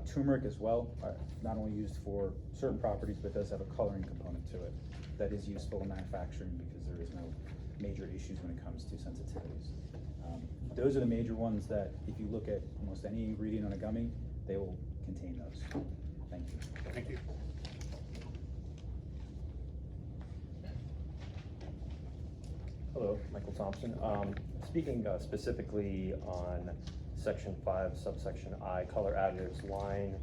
turmeric as well, not only used for certain properties, but does have a coloring component to it that is useful in manufacturing because there is no major issues when it comes to sensitivities. Those are the major ones that if you look at almost any ingredient on a gummy, they will contain those. Thank you. Thank you. Hello, Michael Thompson. Speaking specifically on Section 5, subsection I, color additives, line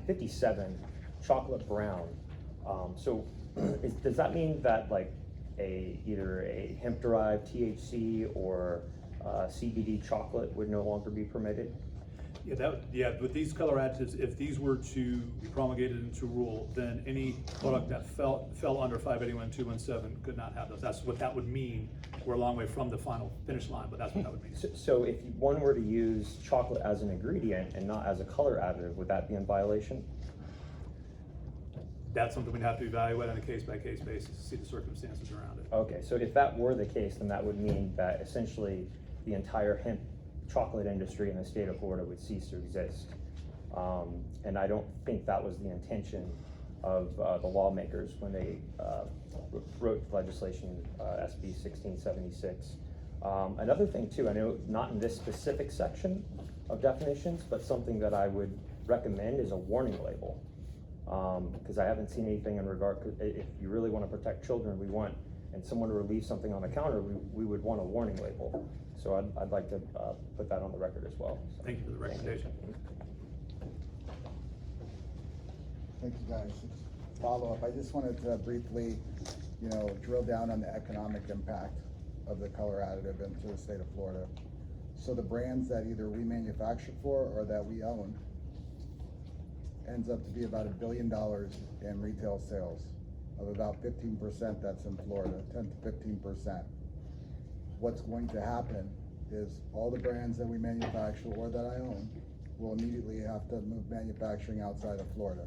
57, chocolate brown. Does that mean that like either a hemp-derived THC or CBD chocolate would no longer be permitted? Yeah, with these color additives, if these were to be promulgated into rule, then any product that fell under 581.217 could not have those. That's what that would mean. We're a long way from the final finish line, but that's what that would mean. So if one were to use chocolate as an ingredient and not as a color additive, would that be in violation? That's something we'd have to evaluate on a case-by-case basis to see the circumstances around it. Okay, so if that were the case, then that would mean that essentially the entire hemp chocolate industry in the state of Florida would cease to exist. And I don't think that was the intention of the lawmakers when they wrote legislation SB 1676. Another thing too, I know not in this specific section of definitions, but something that I would recommend is a warning label. because I haven't seen anything in regard, 'cause if you really want to protect children, and someone to leave something on the counter, we would want a warning label. So I'd like to put that on the record as well. So, Thank you for the recommendation. Thank you, guys. Follow up, I just wanted to briefly, drill down on the economic impact of the color additive into the state of Florida. So the brands that either we manufacture for or that we own ends up to be about $1 billion in retail sales, of about 15% that's in Florida, 10 to 15%. What's going to happen is all the brands that we manufacture or that I own will immediately have to move manufacturing outside of Florida.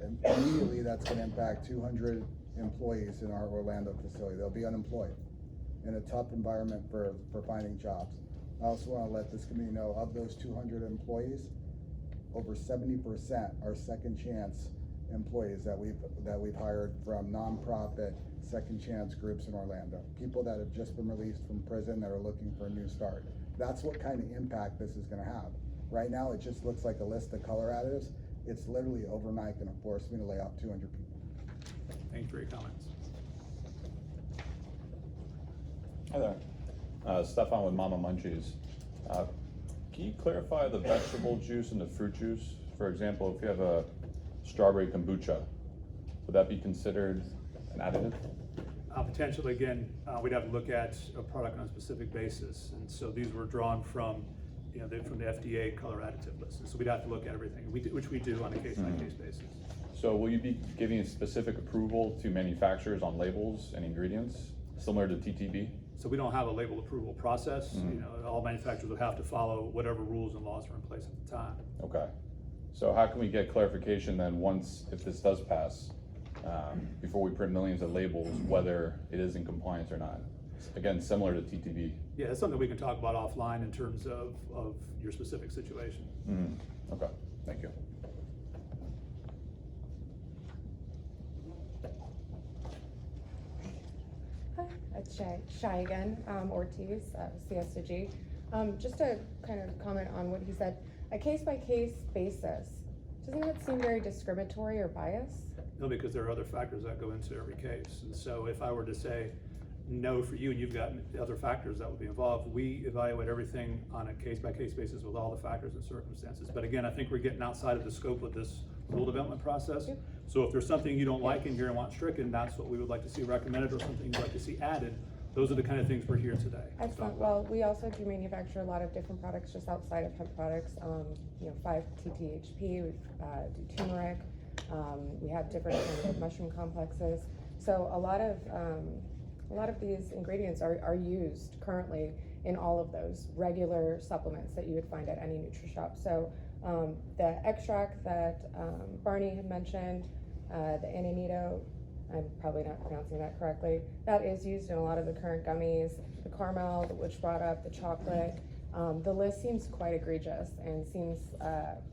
And immediately that's gonna impact 200 employees in our Orlando facility. They'll be unemployed in a tough environment for finding jobs. I also wanna let this community know, of those 200 employees, over 70% are second chance employees that we've hired from nonprofit second chance groups in Orlando. People that have just been released from prison that are looking for a new start. That's what kind of impact this is gonna have. Right now, it just looks like a list of color additives. It's literally overnight gonna force me to lay off 200 people. Thanks for your comments. Hi there, Stefan with Mama Munchies. Can you clarify the vegetable juice and the fruit juice? For example, if you have a strawberry kombucha, would that be considered an additive? Potentially, again, we'd have to look at a product on a specific basis. And so these were drawn from, from the FDA color additive list. And so we'd have to look at everything, which we do on a case-by-case basis. So will you be giving a specific approval to manufacturers on labels and ingredients, similar to TTB? So we don't have a label approval process. All manufacturers would have to follow whatever rules and laws are in place at the time. Okay. So how can we get clarification then if this does pass, before we print millions of labels, whether it is in compliance or not? Again, similar to TTB. Yeah, it's something we can talk about offline in terms of your specific situation. Okay, thank you. Hi, it's Shy again, Ortiz, CSG. Just to kind of comment on what he said, a case-by-case basis, doesn't that seem very discriminatory or biased? No, because there are other factors that go into every case. And so if I were to say no for you and you've got other factors that would be involved, we evaluate everything on a case-by-case basis with all the factors and circumstances. But again, I think we're getting outside of the scope of this rule development process. Yep. So if there's something you don't like in here and want stricken, that's what we would like to see recommended, or something you'd like to see added. Those are the kind of things we're here today. Excellent. Well, we also do manufacture a lot of different products just outside of hemp products. 5-TTHP, we do turmeric. We have different kinds of mushroom complexes. So a lot of these ingredients are used currently in all of those regular supplements that you would find at any NutriShop. So the extract that Barney had mentioned, the Ananito, I'm probably not pronouncing that correctly, that is used in a lot of the current gummies, the caramel, which brought up the chocolate. The list seems quite egregious and seems,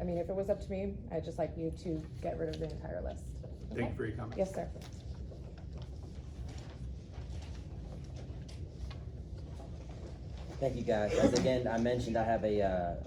if it was up to me, I'd just like you to get rid of the entire list. Okay? Thank you for your comments. Yes, sir. Thank you, guys. As again, I mentioned, I have a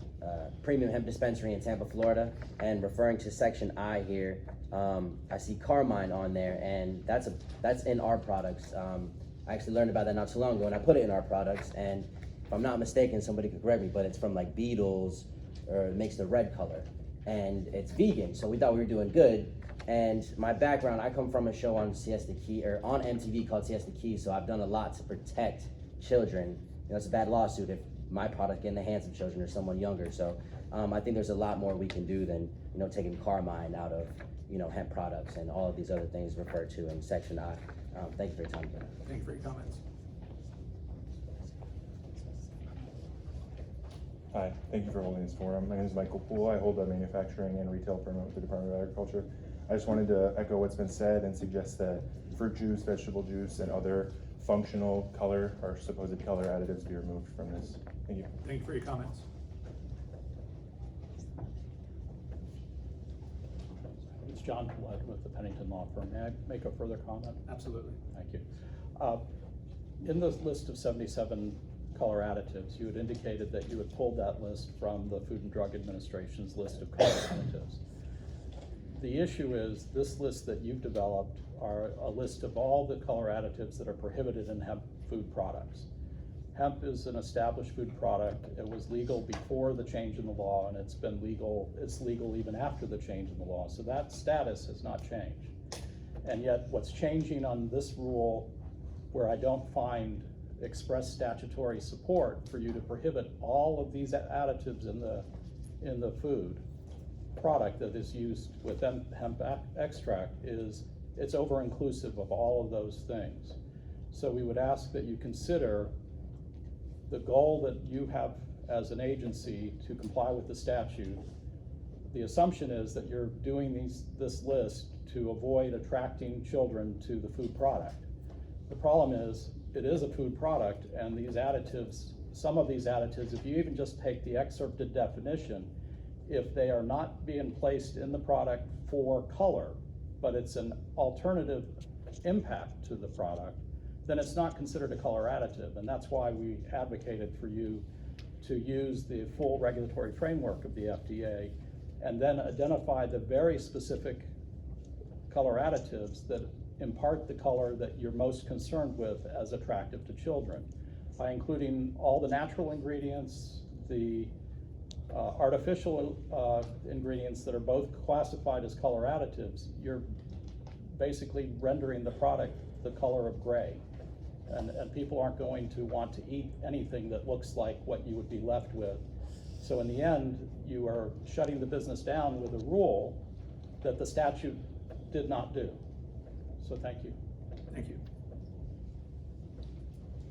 premium hemp dispensary in Tampa, Florida, and referring to section I here, I see Carmine on there, and that's in our products. I actually learned about that not too long ago, and I put it in our products, and if I'm not mistaken, somebody could correct me, but it's from like beetles, or it makes the red color, and it's vegan, so we thought we were doing good. And my background, I come from a show on Siesta Key, or on MTV called Siesta Key, so I've done a lot to protect children. It's a bad lawsuit if my product get in the hands of children or someone younger. So I think there's a lot more we can do than taking Carmine out of hemp products and all of these other things referred to in section I. Thank you for your time. Thank you for your comments. Hi, thank you for holding this forum. My name is Michael Poole. I hold a manufacturing and retail permit with the Department of Agriculture. I just wanted to echo what's been said and suggest that fruit juice, vegetable juice, and other functional color or supposed color additives be removed from this. Thank you. Thank you for your comments. It's John Paulette with the Pennington Law Firm. May I make a further comment? Absolutely. Thank you. In this list of 77 color additives, you had indicated that you had pulled that list from the Food and Drug Administration's list of color additives. the issue is, this list that you've developed are a list of all the color additives that are prohibited in hemp food products. Hemp is an established food product. It was legal before the change in the law, and it's legal even after the change in the law. So that status has not changed. And yet what's changing on this rule, where I don't find express statutory support for you to prohibit all of these additives in the food product that is used with hemp extract, is it's over-inclusive of all of those things. So we would ask that you consider the goal that you have as an agency to comply with the statute. The assumption is that you're doing this list to avoid attracting children to the food product. The problem is, it is a food product, and these additives, some of these additives, if you even just take the excerpted definition, if they are not being placed in the product for color, but it's an alternative impact to the product, then it's not considered a color additive. And that's why we advocated for you to use the full regulatory framework of the FDA and then identify the very specific color additives that impart the color that you're most concerned with as attractive to children, by including all the natural ingredients, the artificial ingredients that are both classified as color additives. You're basically rendering the product the color of gray. And people aren't going to want to eat anything that looks like what you would be left with. So in the end, you are shutting the business down with a rule that the statute did not do. So thank you. Thank you.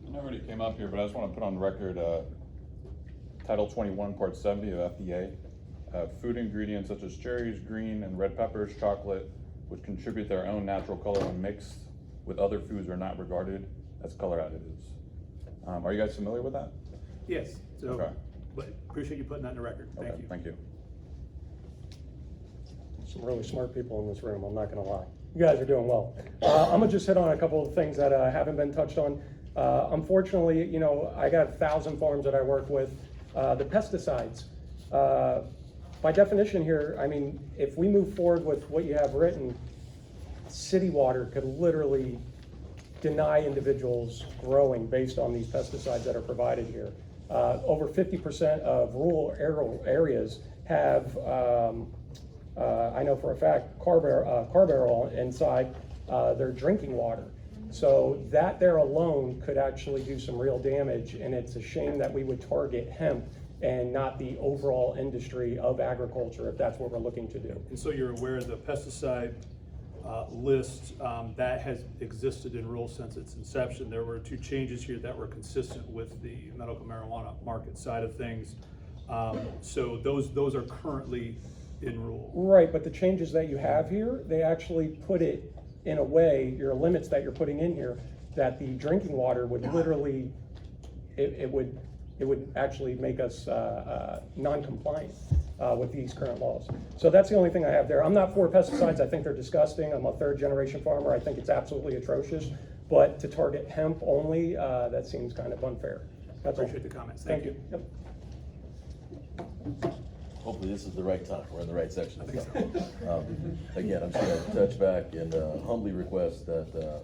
It already came up here, but I just want to put on record Title 21, Part 70 of FDA. Food ingredients such as cherries, green and red peppers, chocolate, which contribute their own natural color when mixed with other foods, are not regarded as color additives. Are you guys familiar with that? Yes. So, okay. But appreciate you putting that in the record. Thank you. Thank you. Some really smart people in this room, I'm not gonna lie. You guys are doing well. I'm gonna just hit on a couple of things that haven't been touched on. Unfortunately, you know, I got 1,000 farms that I work with. The pesticides, by definition here, I mean, if we move forward with what you have written, city water could literally deny individuals growing based on these pesticides that are provided here. Over 50% of rural areas have, I know for a fact, car barrel inside their drinking water. So that there alone could actually do some real damage, and it's a shame that we would target hemp and not the overall industry of agriculture if that's what we're looking to do. And so you're aware of the pesticide list that has existed in rural since its inception. There were 2 changes here that were consistent with the medical marijuana market side of things. So those are currently in rule. Right, but the changes that you have here, they actually put it in a way, your limits that you're putting in here, that the drinking water would literally, it would actually make us non-compliant with these current laws. So that's the only thing I have there. I'm not for pesticides. I think they're disgusting. I'm a 3rd-generation farmer. I think it's absolutely atrocious. But to target hemp only, that seems kind of unfair. That's Appreciate all. the comments. Thank you. Yep. Hopefully this is the right time, we're in the right section. Again, I'm just gonna touch back and humbly request that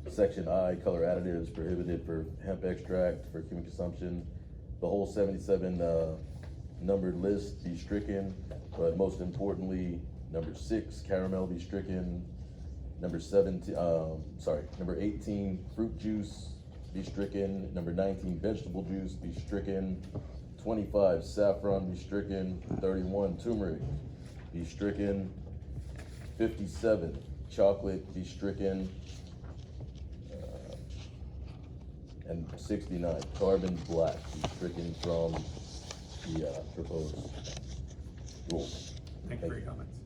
Section I, color additives prohibited for hemp extract for human consumption, the whole 77 numbered list be stricken, but most importantly, number 6, caramel be stricken, number 18, fruit juice be stricken, number 19, vegetable juice be stricken, 25, saffron be stricken, 31, turmeric be stricken, 57, chocolate be stricken, and 69, carbon black be stricken from the proposed rule. Thank you for your comments.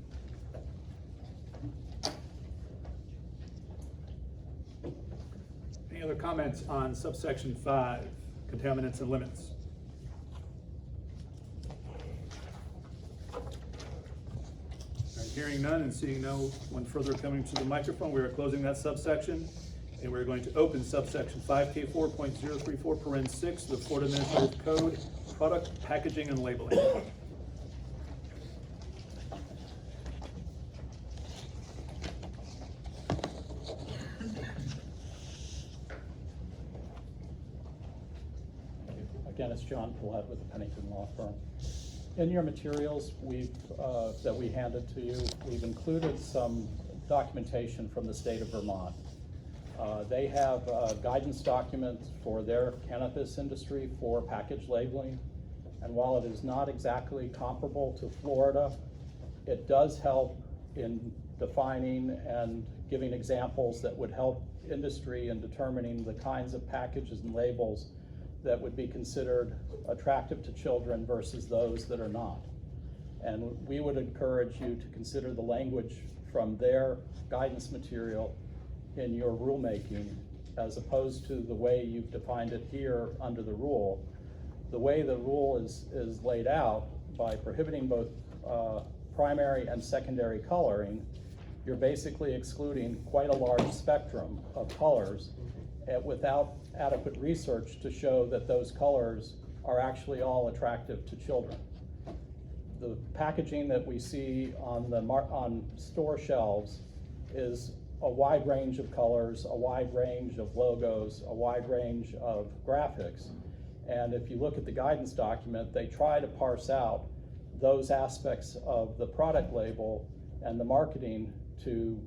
Any other comments on subsection 5, contaminants and limits? Hearing none and seeing no one further coming to the microphone, we are closing that subsection, and we're going to open subsection 5K4.034, paren 6, the Florida Administrative Code, product packaging and labeling. Again, it's John Paulette with the Pennington Law Firm. In your materials that we handed to you, we've included some documentation from the state of Vermont. They have guidance documents for their cannabis industry for package labeling. And while it is not exactly comparable to Florida, it does help in defining and giving examples that would help industry in determining the kinds of packages and labels that would be considered attractive to children versus those that are not. And we would encourage you to consider the language from their guidance material in your rulemaking as opposed to the way you've defined it here under the rule. The way the rule is laid out, by prohibiting both primary and secondary coloring, you're basically excluding quite a large spectrum of colors without adequate research to show that those colors are actually all attractive to children. The packaging that we see on store shelves is a wide range of colors, a wide range of logos, a wide range of graphics. And if you look at the guidance document, they try to parse out those aspects of the product label and the marketing to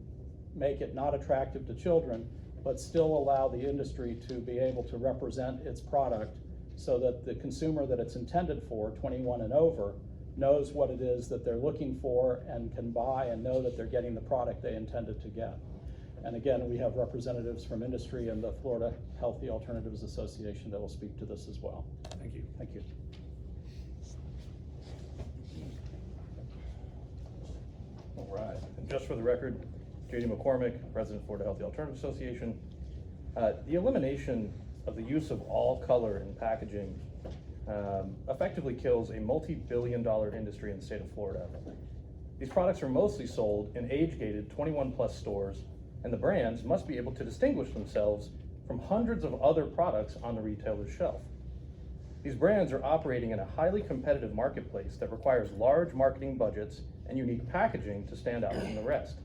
make it not attractive to children, but still allow the industry to be able to represent its product so that the consumer that it's intended for, 21 and over, knows what it is that they're looking for and can buy and know that they're getting the product they intended to get. And again, we have representatives from industry and the Florida Healthy Alternatives Association that will speak to this as well. Thank you. Thank you. All right, and just for the record, J.D. McCormick, President of Florida Healthy Alternatives Association. The elimination of the use of all color in packaging effectively kills a multi-billion-dollar industry in the state of Florida. These products are mostly sold in age-gated 21+ stores, and the brands must be able to distinguish themselves from hundreds of other products on the retailer's shelf. These brands are operating in a highly competitive marketplace that requires large marketing budgets and unique packaging to stand out from the rest.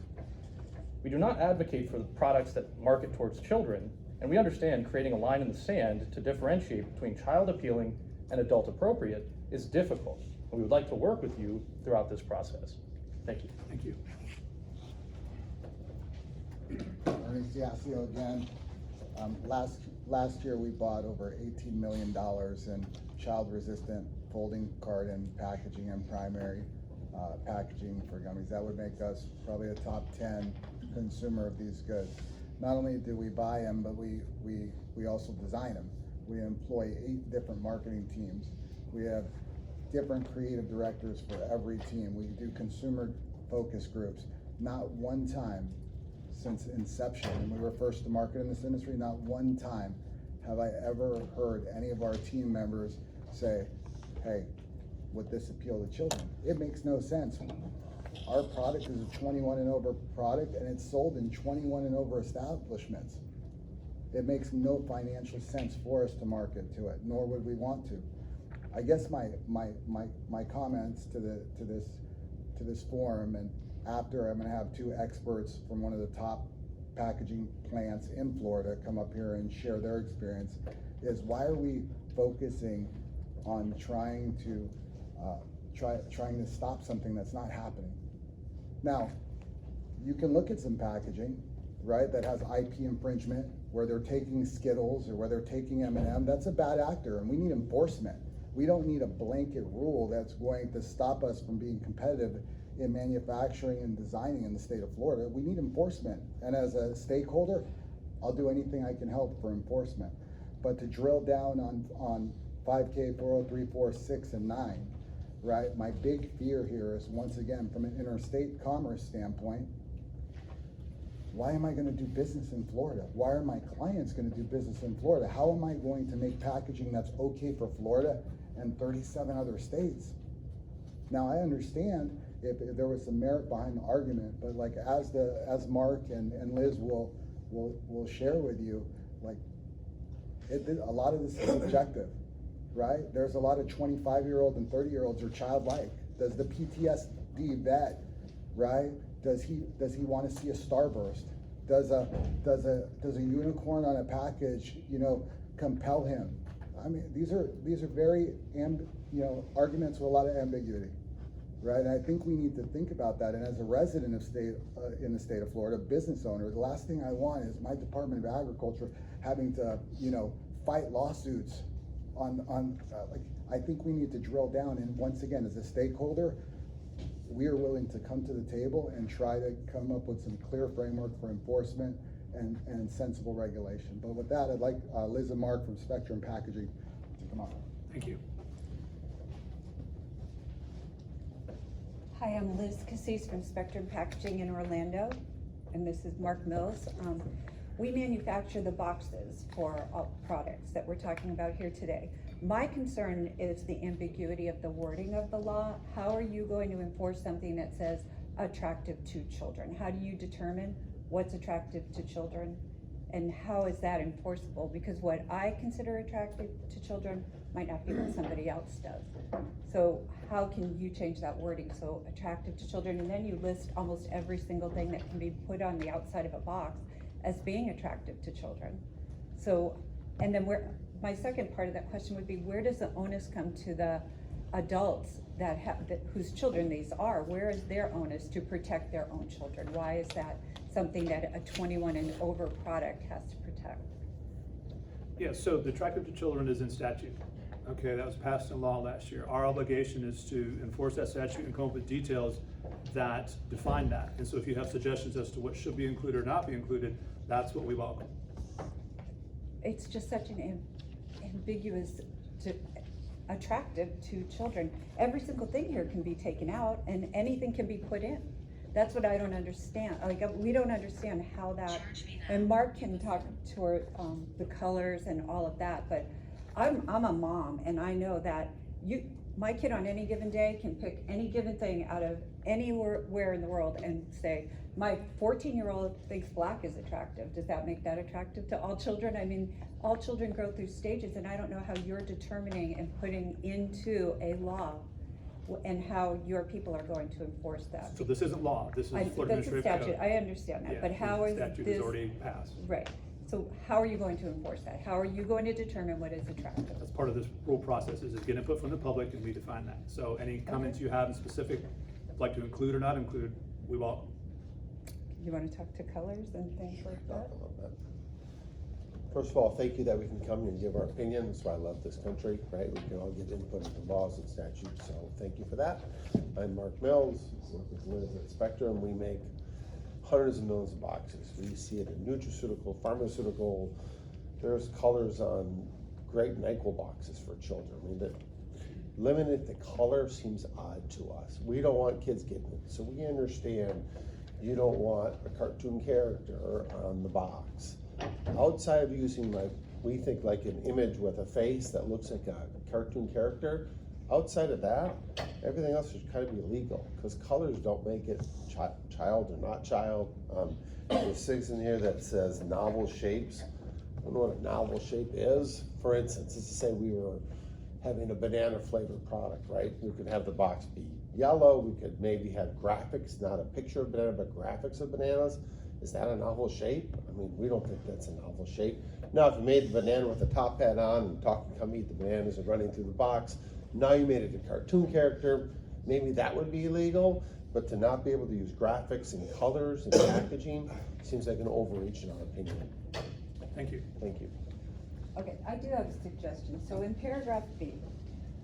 We do not advocate for the products that market towards children, and we understand creating a line in the sand to differentiate between child appealing and adult appropriate is difficult, and we would like to work with you throughout this process. Thank you. Thank you. Ernie Ciascio again. Last year we bought over $18 million in child-resistant folding carton packaging and primary packaging for gummies. That would make us probably a top 10 consumer of these goods. Not only do we buy them, but we also design them. We employ 8 different marketing teams. We have different creative directors for every team. We do consumer focus groups. Not one time since inception, when we were first to market in this industry, not one time have I ever heard any of our team members say, hey, would this appeal to children? It makes no sense. Our product is a 21 and over product, and it's sold in 21 and over establishments. It makes no financial sense for us to market to it, nor would we want to. I guess my comments to this forum, and after I'm going to have 2 experts from one of the top packaging plants in Florida come up here and share their experience, is why are we focusing on trying to stop something that's not happening? Now, you can look at some packaging, right, that has IP infringement, where they're taking Skittles or where they're taking M&M. That's a bad actor, and we need enforcement. We don't need a blanket rule that's going to stop us from being competitive in manufacturing and designing in the state of Florida. We need enforcement, and as a stakeholder, I'll do anything I can help for enforcement. But to drill down on 5K 403, 4, 6, and 9, right? My big fear here is, once again, from an interstate commerce standpoint, why am I going to do business in Florida? Why are my clients going to do business in Florida? How am I going to make packaging that's okay for Florida and 37 other states? Now, I understand if there was some merit behind the argument, but like as Mark and Liz will share with you, like a lot of this is subjective, right? There's a lot of 25-year-old and 30-year-olds are childlike. Does the PTSD vet, right? Does he want to see a starburst? Does a unicorn on a package, compel him? I mean, these are very, arguments with a lot of ambiguity, right? And I think we need to think about that. And as a resident of in the state of Florida, business owner, the last thing I want is my Department of Agriculture having to, fight lawsuits I think we need to drill down. And once again, as a stakeholder, we are willing to come to the table and try to come up with some clear framework for enforcement and sensible regulation. But with that, I'd like Liz and Mark from Spectrum Packaging to come on. Thank you. Hi, I'm Liz Cassis from Spectrum Packaging in Orlando, and this is Mark Mills. We manufacture the boxes for all products that we're talking about here today. My concern is the ambiguity of the wording of the law. How are you going to enforce something that says attractive to children? How do you determine what's attractive to children? And how is that enforceable? Because what I consider attractive to children might not be what somebody else does. So how can you change that wording? So attractive to children, and then you list almost every single thing that can be put on the outside of a box as being attractive to children. So, and then my second part of that question would be, where does the onus come to the adults whose children these are? Where is their onus to protect their own children? Why is that something that a 21 and over product has to protect? Yeah, so the attractive to children is in statute. Okay, that was passed in law last year. Our obligation is to enforce that statute and come up with details that define that. And so if you have suggestions as to what should be included or not be included, that's what we welcome. It's just such an ambiguous attractive to children. Every single thing here can be taken out and anything can be put in. That's what I don't understand. Like, we don't understand how that, and Mark can talk to the colors and all of that, but I'm a mom, and I know that my kid on any given day can pick any given thing out of anywhere in the world and say, my 14-year-old thinks black is attractive. Does that make that attractive to all children? I mean, all children grow through stages, and I don't know how you're determining and putting into a law and how your people are going to enforce that. So this isn't law, this is Florida That's a Administrative statute, Code. I understand that, Yeah, but how is this? statute is already passed. Right, so how are you going to enforce that? How are you going to determine what is attractive? That's part of this rule process, is get input from the public and we define that. So any comments you have in specific, like to include or not include, we welcome. You want to talk to colors and things like that? First of all, thank you that we can come and give our opinion. That's why I love this country, right? We can all get input into laws and statutes, so thank you for that. I'm Mark Mills, work with Liz at Spectrum. We make hundreds of millions of boxes. We see it in nutraceutical, pharmaceutical. There's colors on great NyQuil boxes for children. I mean, limiting the color seems odd to us. We don't want kids getting it, so we understand you don't want a cartoon character on the box. Outside of using we think like an image with a face that looks like a cartoon character, outside of that, everything else should kind of be legal, because colors don't make it child or not child. There's things in here that says novel shapes. I don't know what a novel shape is. For instance, let's just say we were having a banana flavored product, right? We could have the box be yellow, we could maybe have graphics, not a picture of banana, but graphics of bananas. Is that a novel shape? I mean, we don't think that's a novel shape. Now, if you made the banana with the top hat on and talking, come eat the bananas and running through the box, now you made it a cartoon character, maybe that would be illegal, but to not be able to use graphics and colors and packaging seems like an overreach in our opinion. Thank you. Thank you. Okay, I do have a suggestion. So in paragraph B,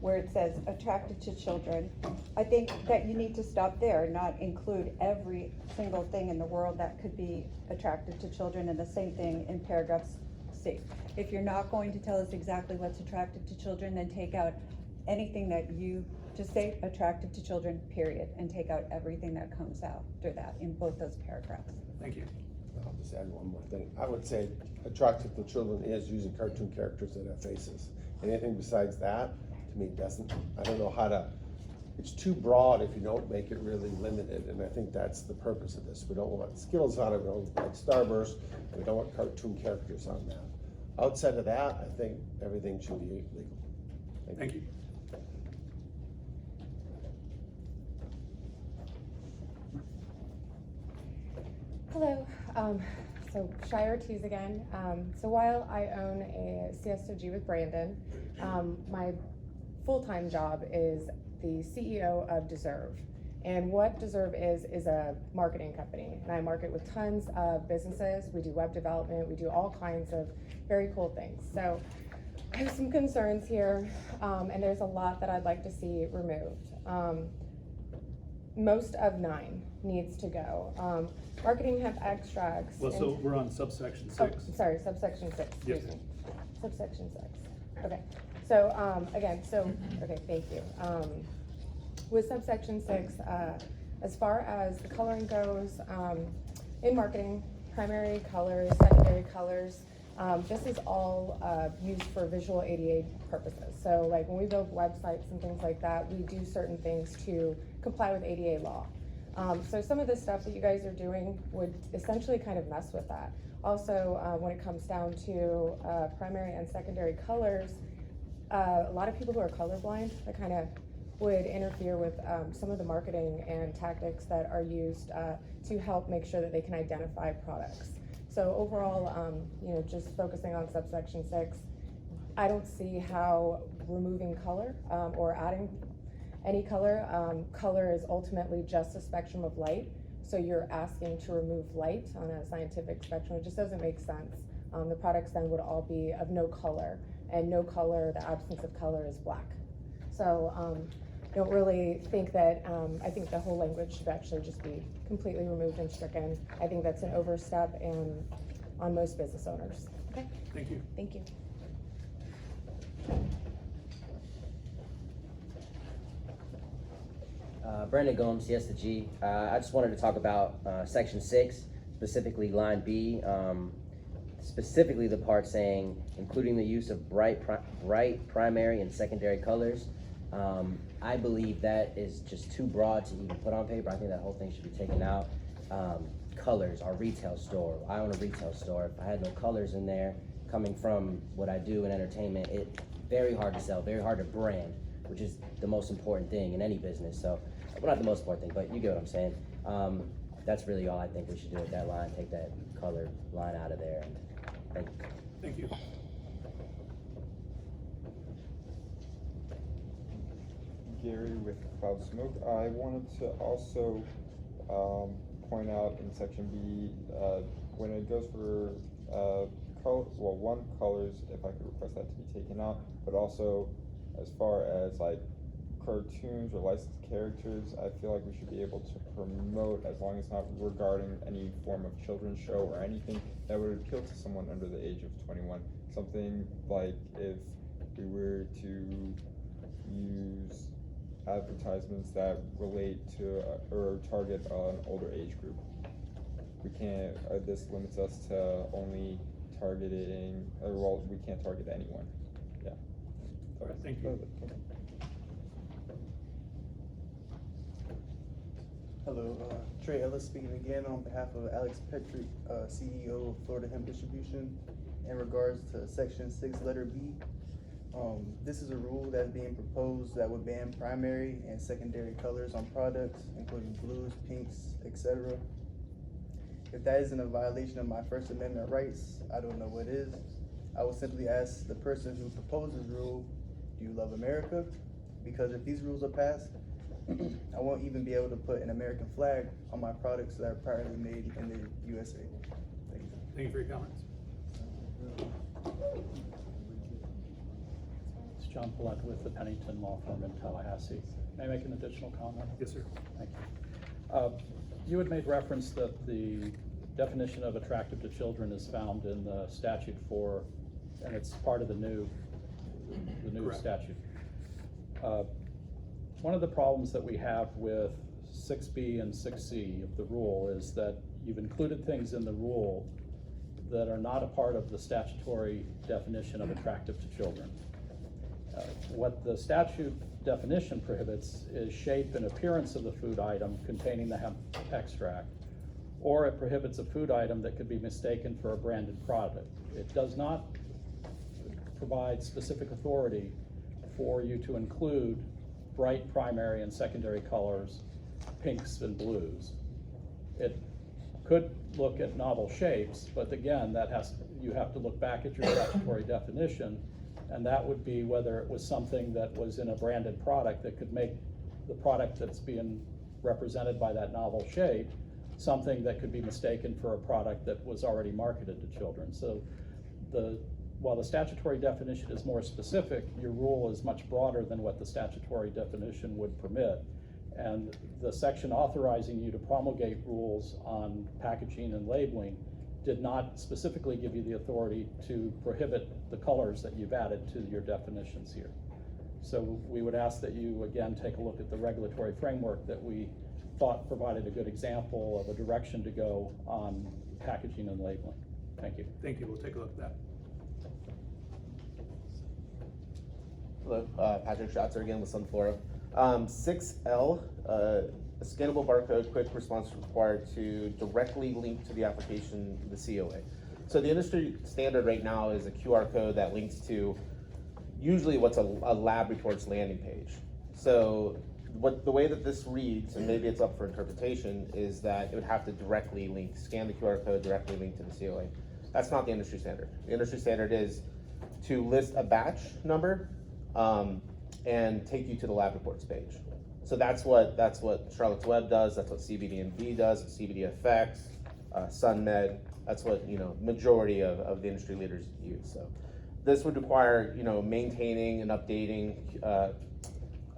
where it says attractive to children, I think that you need to stop there, not include every single thing in the world that could be attractive to children, and the same thing in paragraph C. If you're not going to tell us exactly what's attractive to children, then take out anything that you just say attractive to children, period, and take out everything that comes after that in both those paragraphs. Thank you. I'll just add one more thing. I would say attractive to children is using cartoon characters that have faces. Anything besides that, to me, doesn't, I don't know how to, it's too broad if you don't make it really limited, and I think that's the purpose of this. We don't want Skittles on it, we don't want Starburst, we don't want cartoon characters on that. Outside of that, I think everything should be legal. Thank you. Hello, So Shire Teas again. So while I own a CSOG with Brandon, my full-time job is the CEO of Deserve. And what Deserve is a marketing company, and I market with tons of businesses. We do web development, we do all kinds of very cool things. So I have some concerns here, and there's a lot that I'd like to see removed. Most of 9 needs to go. Marketing hemp extracts. Well, so we're on subsection 6. Oh, sorry, subsection 6, Yes. excuse me. Subsection 6, okay. So, again, okay, thank you. With subsection 6, as far as the coloring goes, in marketing, primary colors, secondary colors, this is all used for visual ADA purposes. So like when we build websites and things like that, we do certain things to comply with ADA law. So some of the stuff that you guys are doing would essentially kind of mess with that. Also, when it comes down to primary and secondary colors, a lot of people who are colorblind, that kind of would interfere with some of the marketing and tactics that are used to help make sure that they can identify products. So overall, just focusing on subsection 6, I don't see how removing color or adding any color. Color is ultimately just a spectrum of light. So you're asking to remove light on a scientific spectrum. It just doesn't make sense. The products then would all be of no color, and no color, the absence of color is black. So I don't really think that, I think the whole language should actually just be completely removed and stricken. I think that's an overstep and on most business owners. Okay? Thank you. Thank you. Brandon Gomes, CSG. I just wanted to talk about section 6, specifically line B, specifically the part saying, including the use of bright primary and secondary colors. I believe that is just too broad to even put on paper. I think that whole thing should be taken out. Colors, our retail store. I own a retail store. If I had no colors in there, coming from what I do in entertainment, it's very hard to sell, very hard to brand, which is the most important thing in any business. So, well, not the most important thing, but you get what I'm saying. That's really all I think we should do with that line. Take that color line out of there. And thank you. Thank you. Gary with Cloud Smoke. I wanted to also point out in section B, when it goes for colors, if I could request that to be taken out, but also as far as like cartoons or licensed characters, I feel like we should be able to promote, as long as it's not regarding any form of children's show or anything that would appeal to someone under the age of 21. Something like if we were to use advertisements that relate to or target an older age group. We can't, this limits us to only targeting, well, we can't target anyone. Yeah. All right, thank you. Hello, Trey Ellis speaking again on behalf of Alex Petrick, CEO of Florida Hemp Distribution. In regards to section 6, letter B, this is a rule that's being proposed that would ban primary and secondary colors on products, including blues, pinks, etc. If that isn't a violation of my First Amendment rights, I don't know what is. I will simply ask the person who proposed this rule, do you love America? Because if these rules are passed, I won't even be able to put an American flag on my products that are proudly made in the USA. Thank you. Thank you for your comments. It's John Paulette with the Pennington Law Firm in Tallahassee. May I make an additional comment? Yes, sir. Thank you. You had made reference that the definition of attractive to children is found in the statute for, and it's part of the new Correct. statute. One of the problems that we have with 6B and 6C of the rule is that you've included things in the rule that are not a part of the statutory definition of attractive to children. What the statute definition prohibits is shape and appearance of the food item containing the hemp extract, or it prohibits a food item that could be mistaken for a branded product. It does not provide specific authority for you to include bright primary and secondary colors, pinks and blues. It could look at novel shapes, but again, you have to look back at your statutory definition, and that would be whether it was something that was in a branded product that could make the product that's being represented by that novel shape something that could be mistaken for a product that was already marketed to children. So while the statutory definition is more specific, your rule is much broader than what the statutory definition would permit. And the section authorizing you to promulgate rules on packaging and labeling did not specifically give you the authority to prohibit the colors that you've added to your definitions here. So we would ask that you again take a look at the regulatory framework that we thought provided a good example of a direction to go on packaging and labeling. Thank you. Thank you, we'll take a look at that. Hello, Patrick Schatzer again with Sunflora. 6L, a scannable barcode, quick response required to directly link to the application, the COA. So the industry standard right now is a QR code that links to usually what's a lab reports landing page. So the way that this reads, and maybe it's up for interpretation, is that it would have to directly link, scan the QR code, directly link to the COA. That's not the industry standard. The industry standard is to list a batch number and take you to the lab reports page. So that's what Charlotte's Web does. That's what CBDMV does. CBDFX, SunMed. That's what majority of the industry leaders use. So this would require maintaining and updating a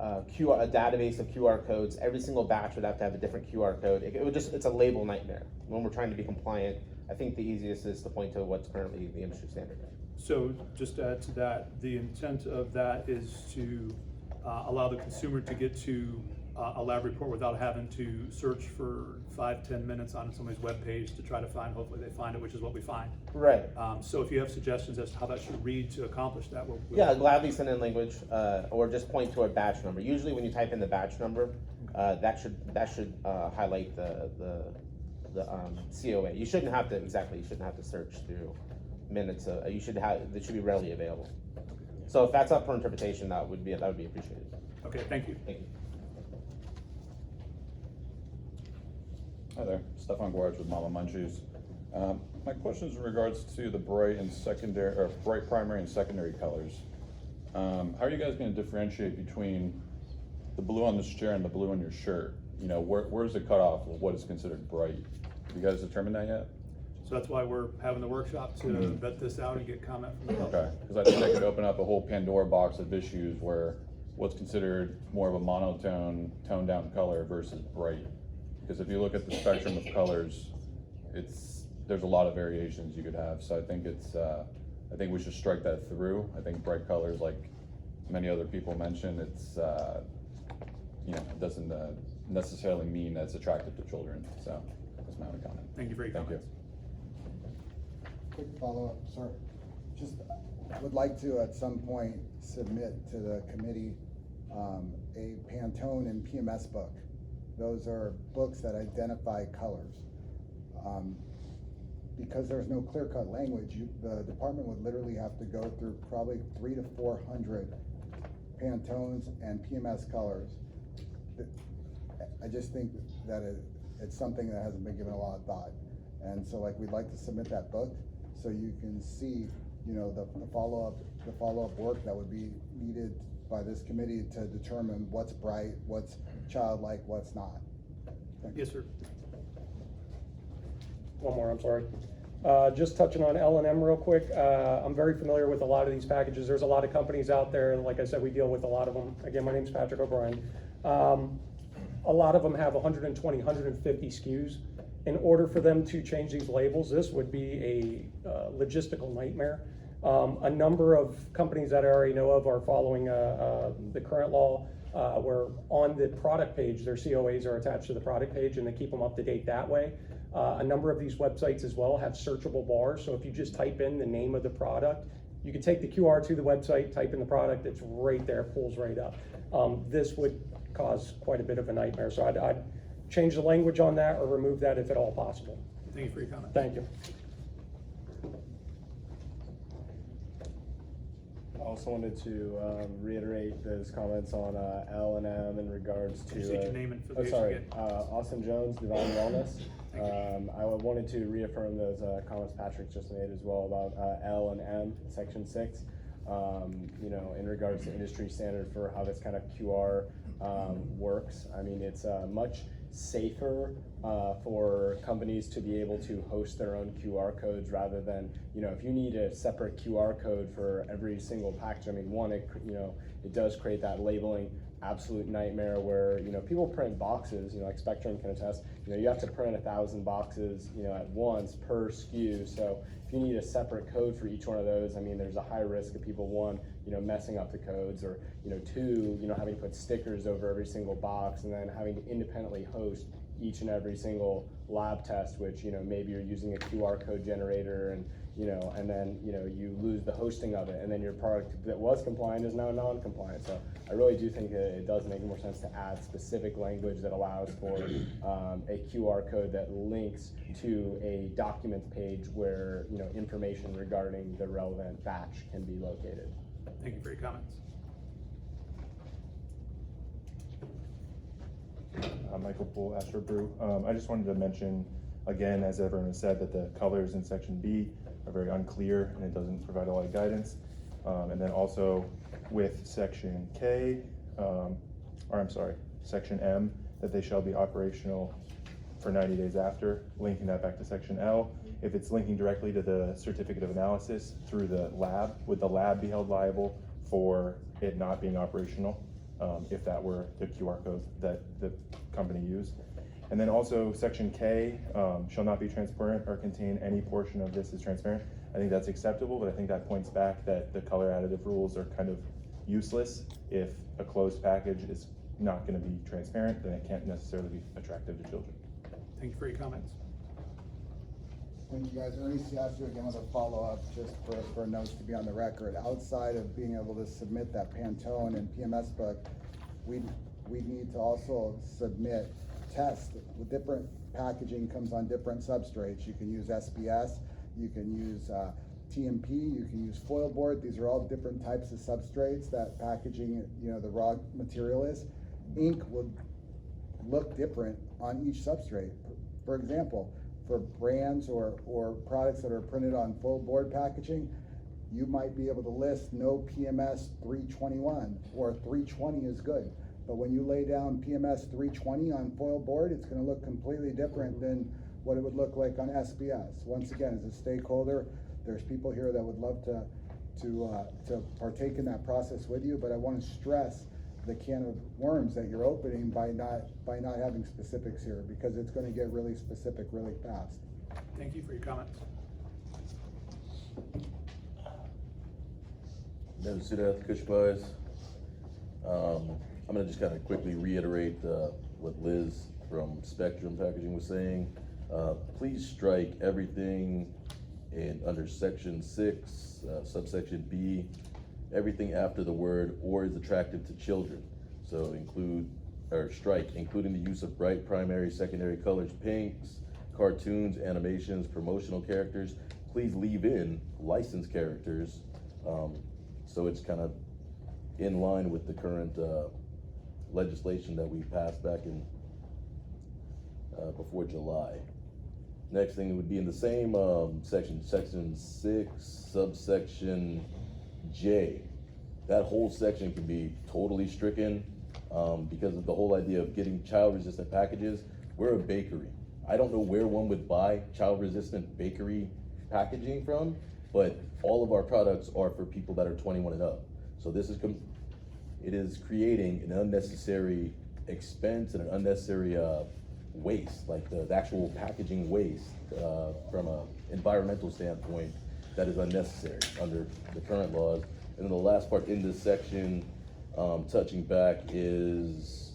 database of QR codes. Every single batch would have to have a different QR code. It's a label nightmare. When we're trying to be compliant, I think the easiest is to point to what's currently the industry standard. So just to add to that, the intent of that is to allow the consumer to get to a lab report without having to search for 5-10 minutes on somebody's webpage to try to find, hopefully they find it, which is what we find. Right. So if you have suggestions as to how that should read to accomplish that, we'll yeah, gladly send in language, or just point to a batch number. Usually when you type in the batch number, that should highlight the COA. You shouldn't have to search through minutes. It should be readily available. So if that's up for interpretation, that would be appreciated. Okay, thank you. Thank you. Hi there, Stefan Guards with Mama Munchies. My question is in regards to the bright primary and secondary colors. How are you guys going to differentiate between the blue on this chair and the blue on your shirt? Where's the cutoff of what is considered bright? Have you guys determined that yet? So that's why we're having the workshop to vet this out and get comment from the public. Okay, because I think that could open up a whole Pandora box of issues where what's considered more of a monotone, toned down color versus bright. Because if you look at the spectrum of colors, there's a lot of variations you could have. So I think I think we should strike that through. I think bright colors, like many other people mentioned, it doesn't necessarily mean that it's attractive to children. So that's my only comment. Thank you for your comments. Quick follow-up, sir. Just would like to at some point submit to the committee a Pantone and PMS book. Those are books that identify colors. Because there's no clear-cut language, the department would literally have to go through probably 300 to 400 Pantones and PMS colors. I just think that it's something that hasn't been given a lot of thought. And so we'd like to submit that book so you can see, the follow-up work that would be needed by this committee to determine what's bright, what's childlike, what's not. Thank you. Yes, sir. One more, I'm sorry. Just touching on L&M real quick. I'm very familiar with a lot of these packages. There's a lot of companies out there. Like I said, we deal with a lot of them. Again, my name's Patrick O'Brien. A lot of them have 120, 150 SKUs. In order for them to change these labels, this would be a logistical nightmare. A number of companies that I already know of are following the current law, where on the product page, their COAs are attached to the product page and they keep them up to date that way. A number of these websites as well have searchable bars, so if you just type in the name of the product, you can take the QR to the website, type in the product, it's right there, pulls right up. This would cause quite a bit of a nightmare, so I'd change the language on that or remove that if at all possible. Thank you for your comment. Thank you. I also wanted to reiterate those comments on L&M in regards to. Can you state your name and Austin affiliation again? Jones, Divine Wellness. I wanted to reaffirm those comments Patrick just made as well about L and M, section 6. You know, in regards to industry standard for how this kind of QR works. I mean, it's much safer for companies to be able to host their own QR codes rather than, you know, if you need a separate QR code for every single package. I mean, one, it does create that labeling absolute nightmare where, you know, people print boxes, you know, like Spectrum can attest, you know, you have to print 1,000 boxes, you know, at once per SKU. So if you need a separate code for each one of those, I mean, there's a high risk of people, one, you know, messing up the codes, or, you know, two, you know, having to put stickers over every single box and then having to independently host each and every single lab test, which, you know, maybe you're using a QR code generator and, you know, and then, you know, you lose the hosting of it, and then your product that was compliant is now non-compliant. So I really do think it does make more sense to add specific language that allows for a QR code that links to a documents page where, you know, information regarding the relevant batch can be located. Thank you for your comments. Michael Poole, Astro Brew. I just wanted to mention, again, as everyone has said, that the colors in section B are very unclear and it doesn't provide a lot of guidance. And then also with section K, section M, that they shall be operational for 90 days after, linking that back to section L. If it's linking directly to the certificate of analysis through the lab, would the lab be held liable for it not being operational if that were the QR code that the company used? And then also section K, shall not be transparent or contain any portion of this is transparent. I think that's acceptable, but I think that points back that the color additive rules are kind of useless. If a closed package is not going to be transparent, then it can't necessarily be attractive to children. Thank you for your comments. Thank you, guys. Ernie Siaster again with a follow-up, just for notes to be on the record. Outside of being able to submit that Pantone and PMS book, we need to also submit tests with different packaging. Comes on different substrates. You can use SBS, you can use TMP, you can use foil board. These are all different types of substrates that packaging, you know, the raw material is. Ink will look different on each substrate. For example, for brands or products that are printed on foil board packaging, you might be able to list no PMS 321 or 320 is good. But when you lay down PMS 320 on foil board, it's going to look completely different than what it would look like on SBS. Once again, as a stakeholder, there's people here that would love to partake in that process with you, but I want to stress the can of worms that you're opening by not having specifics here, because it's going to get really specific really fast. Thank you for your comments. Kushbais. I'm going to just kind of quickly reiterate what Liz from Spectrum Packaging was saying. Please strike everything under section 6, subsection B, everything after the word "or is attractive to children." So strike, including the use of bright primary, secondary colors, pinks, cartoons, animations, promotional characters. Please leave in licensed characters, so it's kind of in line with the current legislation that we passed back in before July. Next thing would be in the same section 6, subsection J. That whole section can be totally stricken because of the whole idea of getting child-resistant packages. We're a bakery. I don't know where one would buy child-resistant bakery packaging from, but all of our products are for people that are 21 and up. So this is it is creating an unnecessary expense and an unnecessary waste, like the actual packaging waste from an environmental standpoint that is unnecessary under the current laws. And then the last part in this section, touching back, is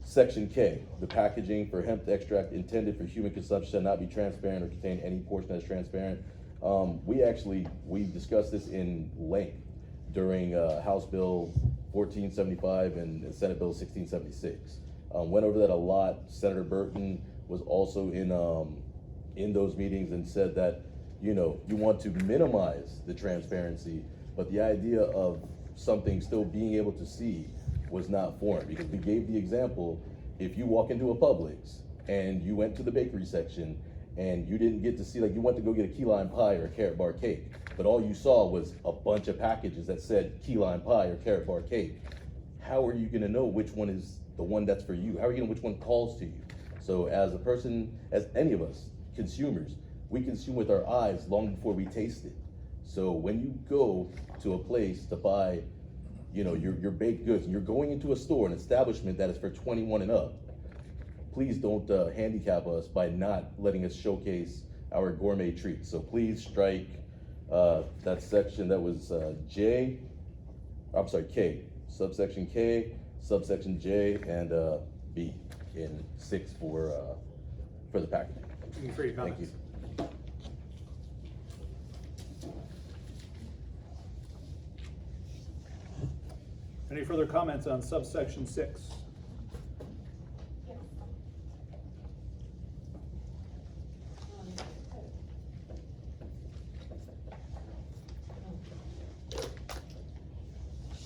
section K. The packaging for hemp extract intended for human consumption shall not be transparent or contain any portion that is transparent. We discussed this in length during House Bill 1475 and Senate Bill 1676. Went over that a lot. Senator Burton was also in those meetings and said that, you know, you want to minimize the transparency, but the idea of something still being able to see was not foreign, because we gave the example, if you walk into a Publix and you went to the bakery section and you didn't get to see, like you went to go get a key lime pie or a carrot bar cake, but all you saw was a bunch of packages that said key lime pie or carrot bar cake, how are you gonna know which one is the one that's for you? How are you gonna know which one calls to you? So as a person, as any of us, consumers, we consume with our eyes long before we taste it. So when you go to a place to buy, you know, your baked goods, and you're going into a store, an establishment that is for 21 and up, please don't handicap us by not letting us showcase our gourmet treats. So please strike that section that was K, subsection K, subsection J, and B in 6 for the packaging. Thank you for your comments. Thank you. Any further comments on subsection 6?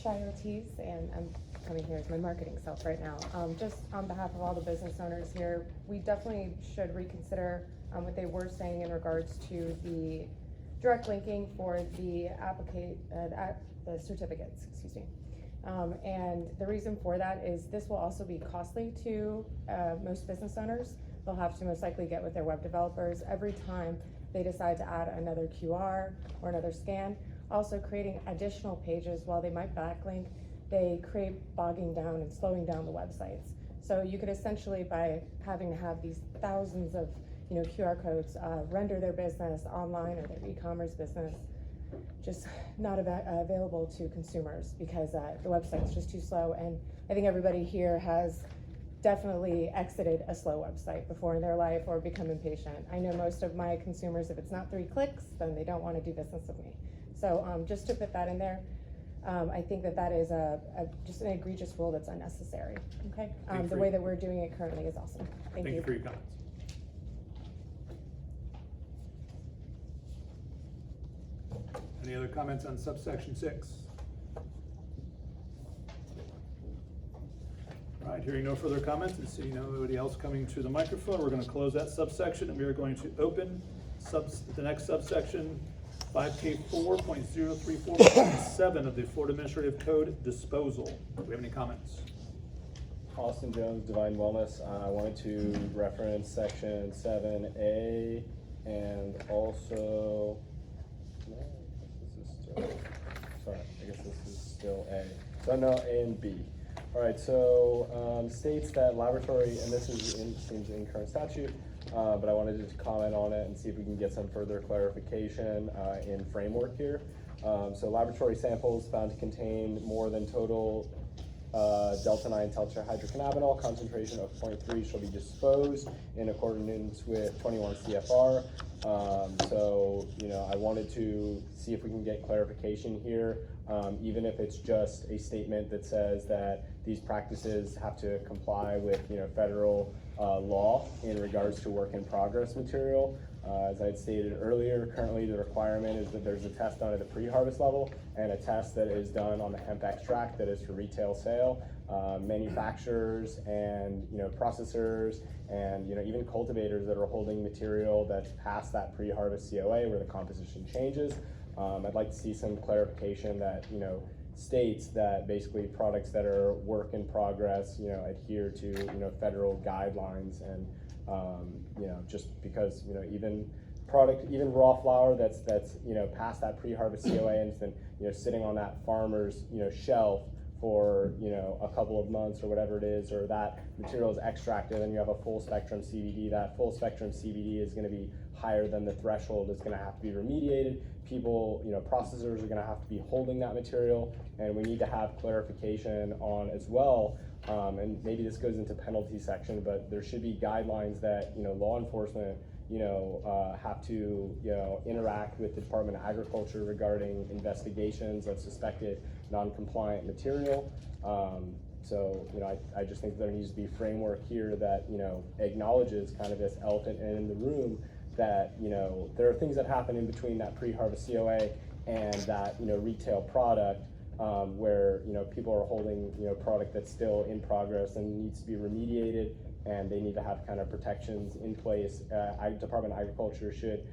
Shy Ortiz, and I'm coming here as my marketing self right now. Just on behalf of all the business owners here, we definitely should reconsider what they were saying in regards to the direct linking for the the certificates, excuse me. And the reason for that is this will also be costly to most business owners. They'll have to most likely get with their web developers every time they decide to add another QR or another scan. Also creating additional pages, while they might backlink, they create bogging down and slowing down the websites. So you could essentially, by having to have these thousands of QR codes, render their business online or their e-commerce business just not available to consumers because the website's just too slow. And I think everybody here has definitely exited a slow website before in their life or become impatient. I know most of my consumers, if it's not 3 clicks, then they don't want to do business with me. So just to put that in there, I think that is just an egregious rule that's unnecessary. Okay, the way that we're doing it currently is awesome. Thank you for your comments. Any other comments on subsection 6? All right, hearing no further comments and seeing nobody else coming to the microphone, we're going to close that subsection and we are going to open the next subsection, 5K4.034.7 of the Florida Administrative Code, disposal. Do we have any comments? Austin Jones, Divine Wellness. I wanted to reference section 7A and also, sorry, I guess this is still A. So no, A and B. All right, so states that laboratory, and this is seems in current statute, but I wanted to comment on it and see if we can get some further clarification in framework here. So laboratory samples found to contain more than total delta-9 tetrahydrocannabinol concentration of 0.3 shall be disposed in accordance with 21 CFR. So, I wanted to see if we can get clarification here, even if it's just a statement that says that these practices have to comply with, federal law in regards to work in progress material. As I had stated earlier, currently the requirement is that there's a test done at the pre-harvest level and a test that is done on the hemp extract that is for retail sale. Manufacturers and processors and even cultivators that are holding material that's past that pre-harvest COA where the composition changes. I'd like to see some clarification that states that basically products that are work in progress adhere to federal guidelines and just because even raw flour that's past that pre-harvest COA and it's been sitting on that farmer's shelf for a couple of months or whatever it is, or that material is extracted and you have a full spectrum CBD, that full spectrum CBD is going to be higher than the threshold. It's going to have to be remediated. People, processors are going to have to be holding that material, and we need to have clarification on as well. And maybe this goes into penalty section, but there should be guidelines that law enforcement have to interact with the Department of Agriculture regarding investigations of suspected non-compliant material. So I just think there needs to be framework here that acknowledges kind of this elephant in the room that there are things that happen in between that pre-harvest COA and that retail product where people are holding product that's still in progress and needs to be remediated and they need to have kind of protections in place. Department of Agriculture should,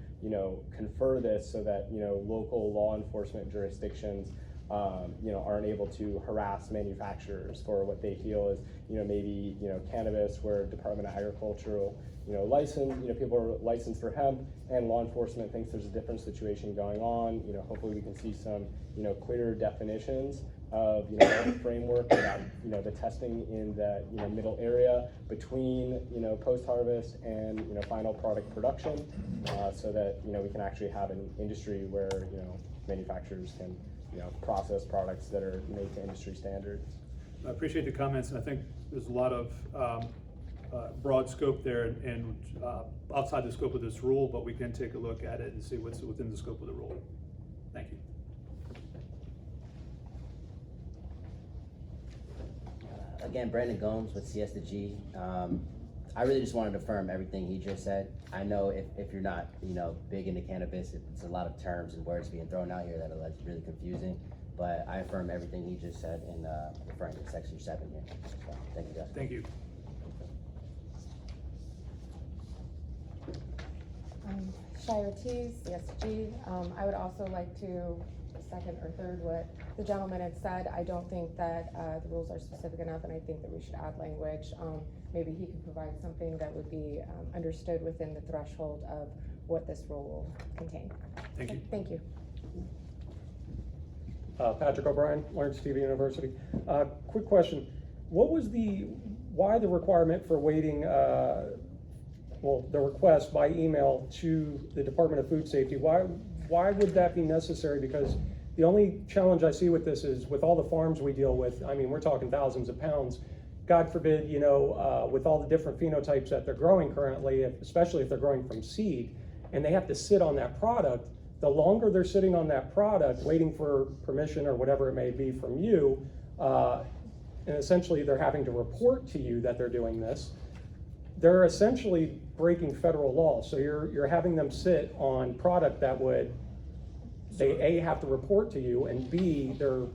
confer this so that, local law enforcement jurisdictions, aren't able to harass manufacturers for what they feel is, maybe, cannabis, where Department of Agricultural, license, people are licensed for hemp, and law enforcement thinks there's a different situation going on. Hopefully we can see some, clearer definitions of, the framework about, the testing in the, middle area between, post-harvest and, final product production, so that, we can actually have an industry where, manufacturers can, process products that are made to industry standards. I appreciate the comments, and I think there's a lot of broad scope there and outside the scope of this rule, but we can take a look at it and see what's within the scope of the rule. Thank you. Again, Brandon Gomes with CS2G. I really just wanted to affirm everything he just said. I know if you're not, big into cannabis, it's a lot of terms and words being thrown out here that are really confusing. But I affirm everything he just said in referring to Section 7 here. So, thank you, guys. Thank you. Shai Ortiz, CSG. I would also like to second or third what the gentleman had said. I don't think that the rules are specific enough, and I think that we should add language. Maybe he can provide something that would be understood within the threshold of what this rule will contain. Thank you. Thank you. Patrick O'Brien, Lawrence TV University. Quick question. Why the requirement for waiting, the request by email to the Department of Food Safety? Why would that be necessary? Because the only challenge I see with this is with all the farms we deal with, I mean, we're talking thousands of pounds. God forbid, with all the different phenotypes that they're growing currently, especially if they're growing from seed, and they have to sit on that product, the longer they're sitting on that product, waiting for permission or whatever it may be from you, and essentially they're having to report to you that they're doing this, they're essentially breaking federal law. So you're having them sit on product that they A, have to report to you, and B, they're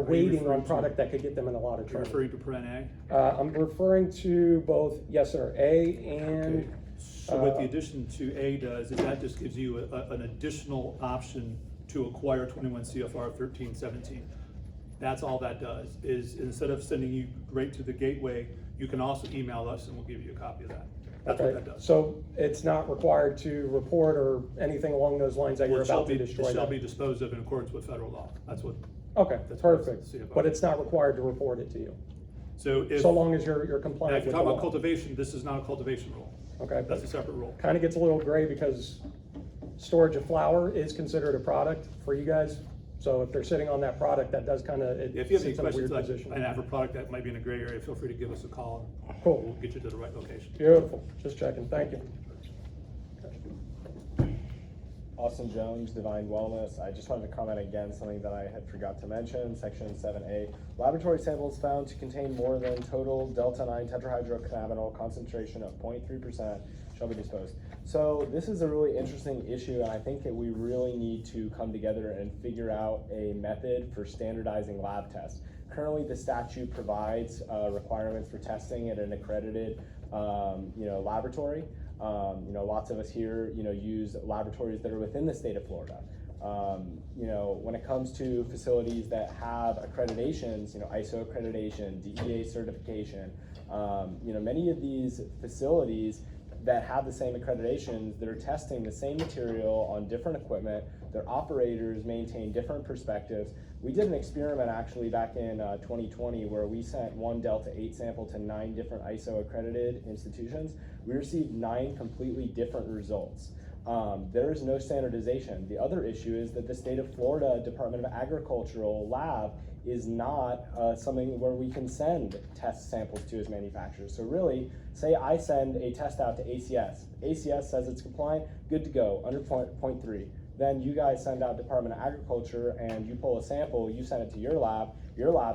waiting on product that could get them in a lot of trouble. You're referring to Paren A? I'm referring to both, yes sir, A and... Okay. So what the addition to A does is that just gives you an additional option to acquire 21 CFR 1317. That's all that does, is instead of sending you right to the gateway, you can also email us and we'll give you a copy of that. That's what that does. So it's not required to report or anything along those lines that you're about to destroy? It shall be disposed of in accordance with federal law. That's what. Okay, that's perfect. But it's not required to report it to you? So long as you're compliant if with you're the talking law. about cultivation, this is not a cultivation rule. Okay. That's a separate rule. Kind of gets a little gray because storage of flower is considered a product for you guys. So if they're sitting on that product, that does kind of, If you have any questions and have a product that might be in a gray area, feel free to give us a call. Cool. We'll get you to the right location. Beautiful. Just checking. Thank you. Austin Jones, Divine Wellness. I just wanted to comment again something that I had forgot to mention, Section 7A. Laboratory samples found to contain more than total delta-9 tetrahydrocannabinol concentration of 0.3% shall be disposed. So this is a really interesting issue, and I think that we really need to come together and figure out a method for standardizing lab tests. Currently, the statute provides requirements for testing at an accredited laboratory. Lots of us here, use laboratories that are within the state of Florida. When it comes to facilities that have accreditations, ISO accreditation, DEA certification, many of these facilities that have the same accreditations that are testing the same material on different equipment, their operators maintain different perspectives. We did an experiment actually back in 2020 where we sent one Delta 8 sample to 9 different ISO accredited institutions. We received 9 completely different results. There is no standardization. The other issue is that the state of Florida Department of Agricultural lab is not something where we can send test samples to as manufacturers. So really, say I send a test out to ACS. ACS says it's compliant, good to go, under 0.3. Then you guys send out Department of Agriculture and you pull a sample, you send it to your lab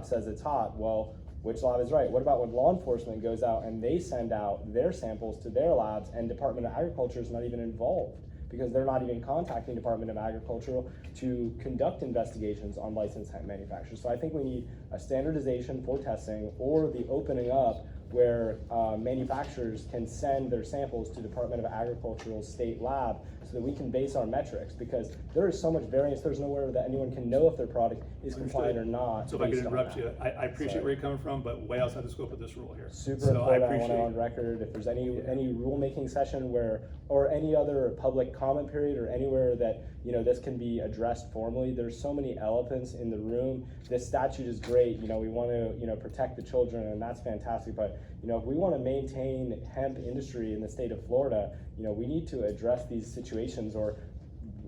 says it's hot. Well, which lab is right? What about when law enforcement goes out and they send out their samples to their labs and Department of Agriculture is not even involved because they're not even contacting Department of Agriculture to conduct investigations on licensed hemp manufacturers. So I think we need a standardization for testing or the opening up where manufacturers can send their samples to Department of Agricultural State Lab so that we can base our metrics, because there is so much variance, there's nowhere that anyone can know if their product is compliant or not. So if I could based on interrupt that. you, I appreciate where you're coming from, but way outside the scope of this rule here. Super So I important, I want appreciate it on record, if there's any rulemaking session where, or any other public comment period or anywhere that, you know, this can be addressed formally, there's so many elephants in the room. This statute is great, you know, we want to, you know, protect the children, and that's fantastic, but, you know, if we want to maintain hemp industry in the state of Florida, you know, we need to address these situations, or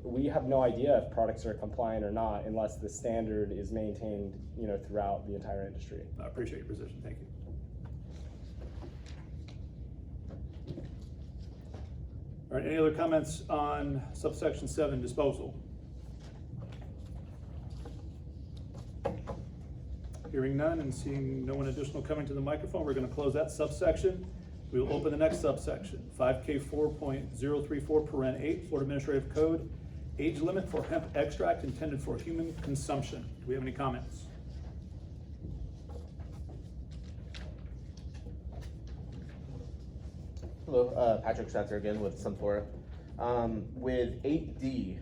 we have no idea if products are compliant or not unless the standard is maintained, you know, throughout the entire industry. I appreciate your position, thank you. All right, any other comments on subsection 7, disposal? Hearing none and seeing no one additional coming to the microphone, we're going to close that subsection. We will open the next subsection, 5K4.034 paren 8, Florida Administrative Code, age limit for hemp extract intended for human consumption. Do we have any comments? Hello, Patrick Schatzer again with Sunflora. With 8D,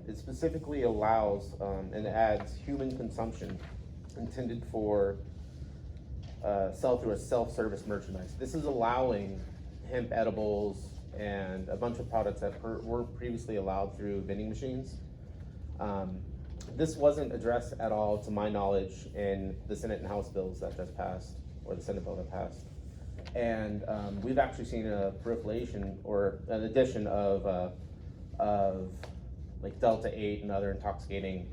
it specifically allows and adds human consumption intended for sell through a self-service merchandise. This is allowing hemp edibles and a bunch of products that were previously allowed through vending machines. This wasn't addressed at all, to my knowledge, in the Senate and House bills that just passed, or the Senate bill that passed. And we've actually seen a proliferation or an addition of like Delta 8 and other intoxicating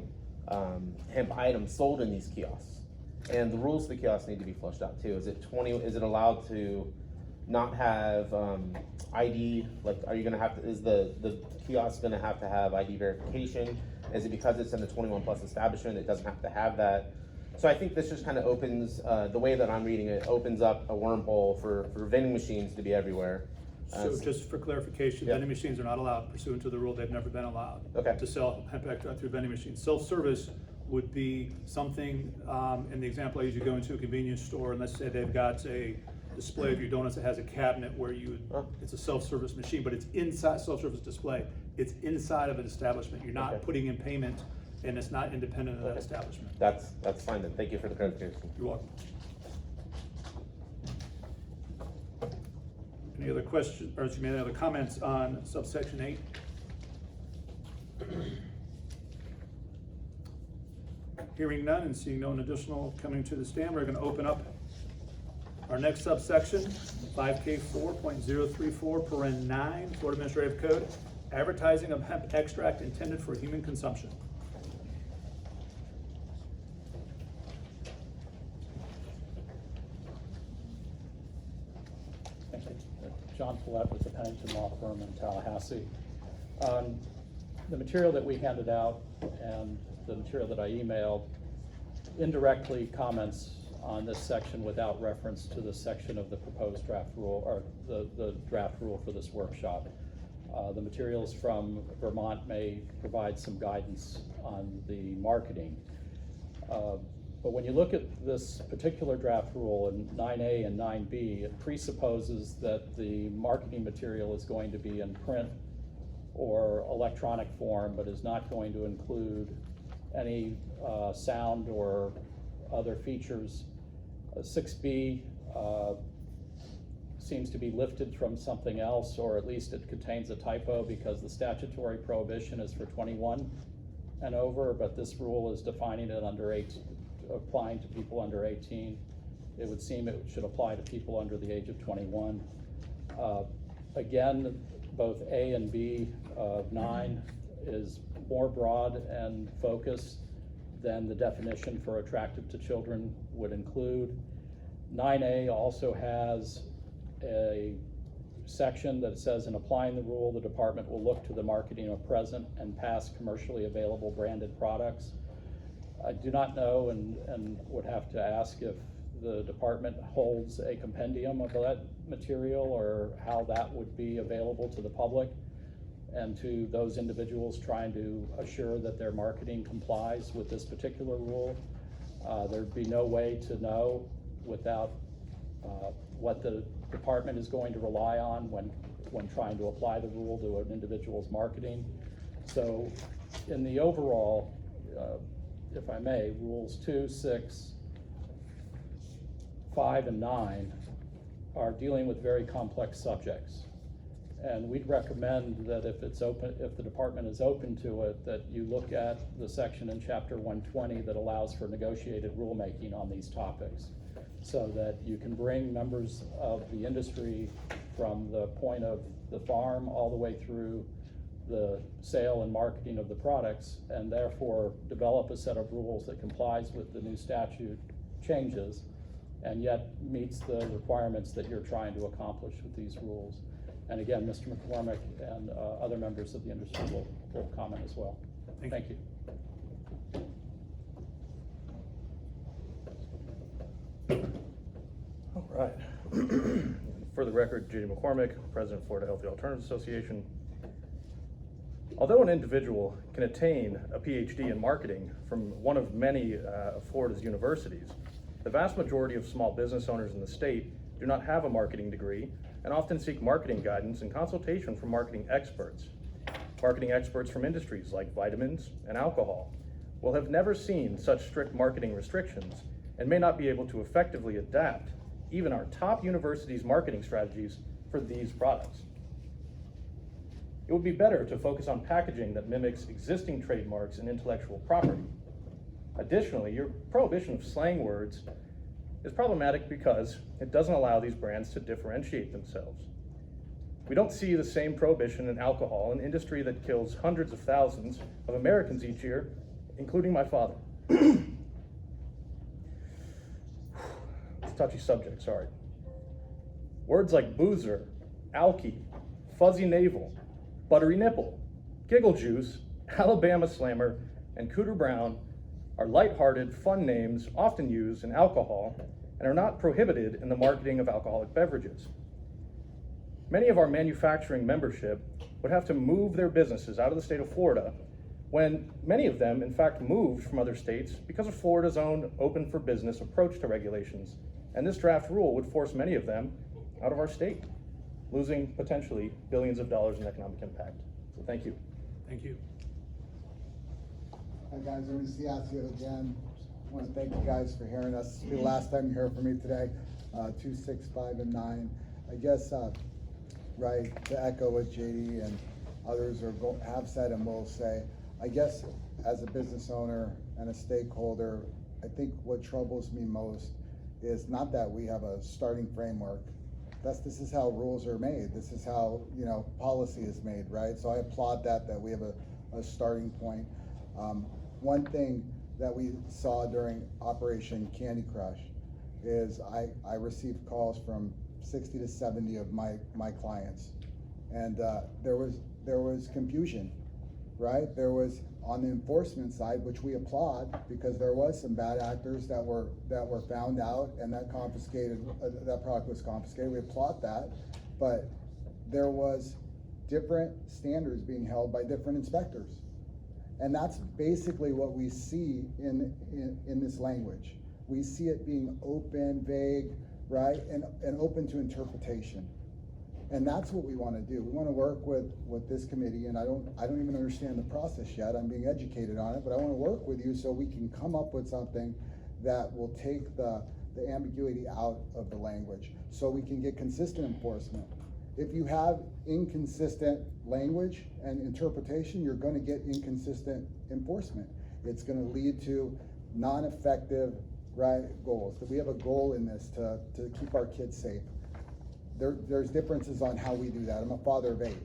hemp items sold in these kiosks. And the rules for the kiosks need to be flushed out too. Is it allowed to not have ID? Like, are you gonna have to, is the kiosk gonna have to have ID verification? Is it because it's in a 21 plus establishment, it doesn't have to have that? So I think this just kind of opens, the way that I'm reading it, opens up a wormhole for vending machines to be everywhere. So just for clarification, vending machines are not allowed pursuant to the rule. They've never been allowed to sell hemp extract through vending machines. Self-service would be something, in the example I use, you go into a convenience store and let's say they've got a display of your donuts that has a cabinet where it's a self-service machine, but it's inside, self-service display, it's inside of an establishment. You're not putting in payment, and it's not independent of that establishment. That's fine then. Thank you for the clarification. You're welcome. Any other questions, or excuse me, any other comments on subsection 8? Hearing none and seeing no one additional coming to the stand, we're going to open up our next subsection, 5K4.034 paren 9, Florida Administrative Code, advertising of hemp extract intended for human consumption. Thank you. John Follett with the Pennington Law Firm in Tallahassee. The material that we handed out and the material that I emailed indirectly comments on this section without reference to the section of the proposed draft rule, or the draft rule for this workshop. The materials from Vermont may provide some guidance on the marketing. But when you look at this particular draft rule in 9A and 9B, it presupposes that the marketing material is going to be in print or electronic form, but is not going to include any sound or other features. 6B seems to be lifted from something else, or at least it contains a typo because the statutory prohibition is for 21 and over, but this rule is defining it under 18, applying to people under 18. It would seem it should apply to people under the age of 21. Again, both A and B of 9 is more broad and focused than the definition for attractive to children would include. 9A also has a section that says, in applying the rule, the department will look to the marketing of present and past commercially available branded products. I do not know and would have to ask if the department holds a compendium of that material or how that would be available to the public and to those individuals trying to assure that their marketing complies with this particular rule. There'd be no way to know without what the department is going to rely on when trying to apply the rule to an individual's marketing. So in the overall, if I may, rules 2, 6, 5, and 9 are dealing with very complex subjects. And we'd recommend that if the department is open to it, that you look at the section in chapter 120 that allows for negotiated rulemaking on these topics, so that you can bring members of the industry from the point of the farm all the way through the sale and marketing of the products, and therefore develop a set of rules that complies with the new statute changes and yet meets the requirements that you're trying to accomplish with these rules. And again, Mr. McCormick and other members of the industry will comment as well. Thank you. All right. For the record, J.D. McCormick, President, Florida Healthy Alternatives Association. Although an individual can attain a PhD in marketing from one of many of Florida's universities, the vast majority of small business owners in the state do not have a marketing degree and often seek marketing guidance and consultation from marketing experts. Marketing experts from industries like vitamins and alcohol will have never seen such strict marketing restrictions and may not be able to effectively adapt even our top universities' marketing strategies for these products. It would be better to focus on packaging that mimics existing trademarks and intellectual property. Additionally, your prohibition of slang words is problematic because it doesn't allow these brands to differentiate themselves. We don't see the same prohibition in alcohol, an industry that kills hundreds of thousands of Americans each year, including my father. It's a touchy subject, sorry. Words like boozer, alky, fuzzy navel, buttery nipple, giggle juice, Alabama slammer, and cooter brown are lighthearted, fun names often used in alcohol and are not prohibited in the marketing of alcoholic beverages. Many of our manufacturing membership would have to move their businesses out of the state of Florida when many of them, in fact, moved from other states because of Florida's own open for business approach to regulations. And this draft rule would force many of them out of our state, losing potentially billions of dollars in economic impact. So thank you. Thank you. Hi guys, I'm see you again. I want to thank you guys for hearing us. This will be the last time you hear from me today. 2, 6, 5, and 9. I guess, right, to echo what JD and others have said and will say, I guess as a business owner and a stakeholder, I think what troubles me most is not that we have a starting framework. This is how rules are made. This is how, policy is made, right? So I applaud that we have a starting point. One thing that we saw during Operation Candy Crush is I received calls from 60 to 70 of my clients, and there was confusion, right? There was on the enforcement side, which we applaud because there was some bad actors that were found out and that that product was confiscated. We applaud that, but there was different standards being held by different inspectors. And that's basically what we see in this language. We see it being open, vague, right, and open to interpretation. And that's what we want to do. We want to work with this committee, and I don't even understand the process yet. I'm being educated on it, but I want to work with you so we can come up with something that will take the ambiguity out of the language, so we can get consistent enforcement. If you have inconsistent language and interpretation, you're going to get inconsistent enforcement. It's going to lead to non-effective, right, goals. We have a goal in this to keep our kids safe. There's differences on how we do that. I'm a father of 8,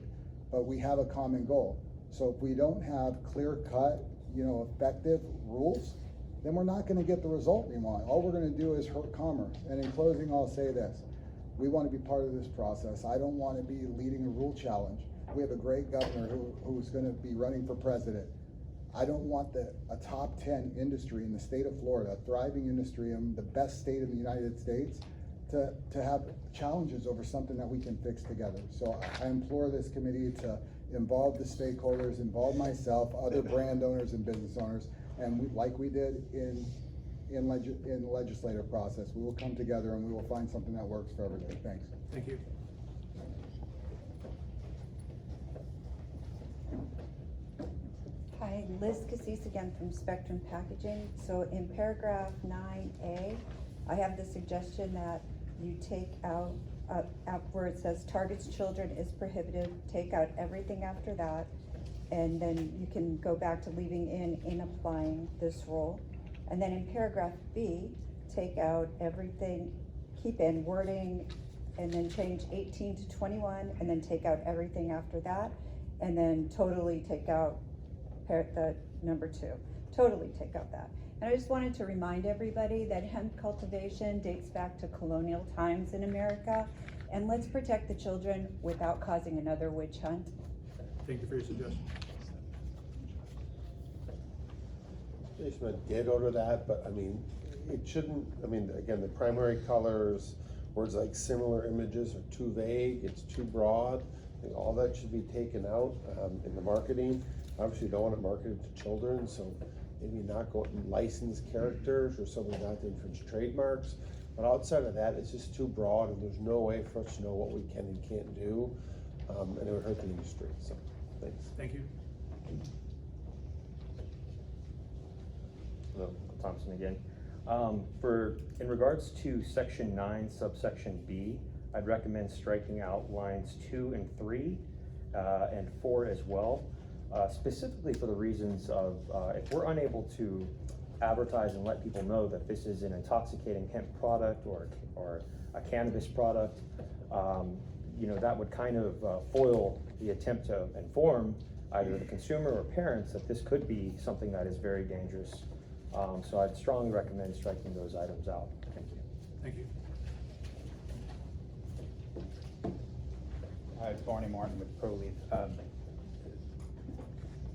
but we have a common goal. So if we don't have clear-cut, effective rules, then we're not going to get the result we want. All we're going to do is hurt commerce. And in closing, I'll say this. We want to be part of this process. I don't want to be leading a rule challenge. We have a great governor who's going to be running for president. I don't want a top 10 industry in the state of Florida, a thriving industry in the best state in the United States, to have challenges over something that we can fix together. So I implore this committee to involve the stakeholders, involve myself, other brand owners and business owners, and like we did in in the legislative process. We will come together and we will find something that works for everybody. Thanks. Thank you. Hi, Liz Cassis again from Spectrum Packaging. So in paragraph 9A, I have the suggestion that you take out, where it says targets children is prohibited, take out everything after that, and then you can go back to leaving in applying this rule. And then in paragraph B, take out everything, keep in wording, and then change 18 to 21, and then take out everything after that, and then totally take out the number 2, totally take out that. And I just wanted to remind everybody that hemp cultivation dates back to colonial times in America, and let's protect the children without causing another witch hunt. Thank you for your suggestion. Jason, I did order that, but I mean, it shouldn't, I mean, again, the primary colors, words like similar images are too vague, it's too broad. I think all that should be taken out in the marketing. Obviously, you don't want it marketed to children, so maybe not go and license characters or something like that to infringe trademarks. But outside of that, it's just too broad, and there's no way for us to know what we can and can't do, and it would hurt the industry. So, thanks. Thank you. Hello, Thompson again. In regards to section 9, subsection B, I'd recommend striking out lines 2 and 3 and 4 as well, specifically for the reasons of if we're unable to advertise and let people know that this is an intoxicating hemp product or a cannabis product, that would kind of foil the attempt to inform either the consumer or parents that this could be something that is very dangerous. So I'd strongly recommend striking those items out. Thank you. Thank you. Hi, Barney Martin with Trulieve.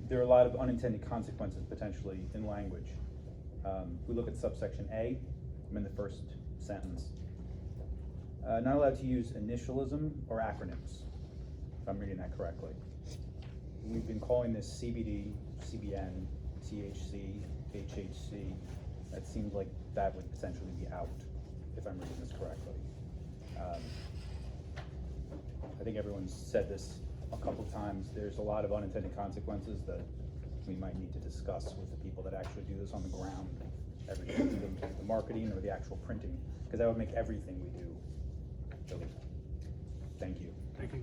There are a lot of unintended consequences potentially in language. We look at subsection A, I'm in the first sentence. Not allowed to use initialism or acronyms, if I'm reading that correctly. We've been calling this CBD, CBN, THC, HHC. That seems like that would essentially be out, if I'm reading this correctly. I think everyone's said this a couple times. There's a lot of unintended consequences that we might need to discuss with the people that actually do this on the ground every day, either the marketing or the actual printing, because that would make everything we do illegal. Thank you. Thank you.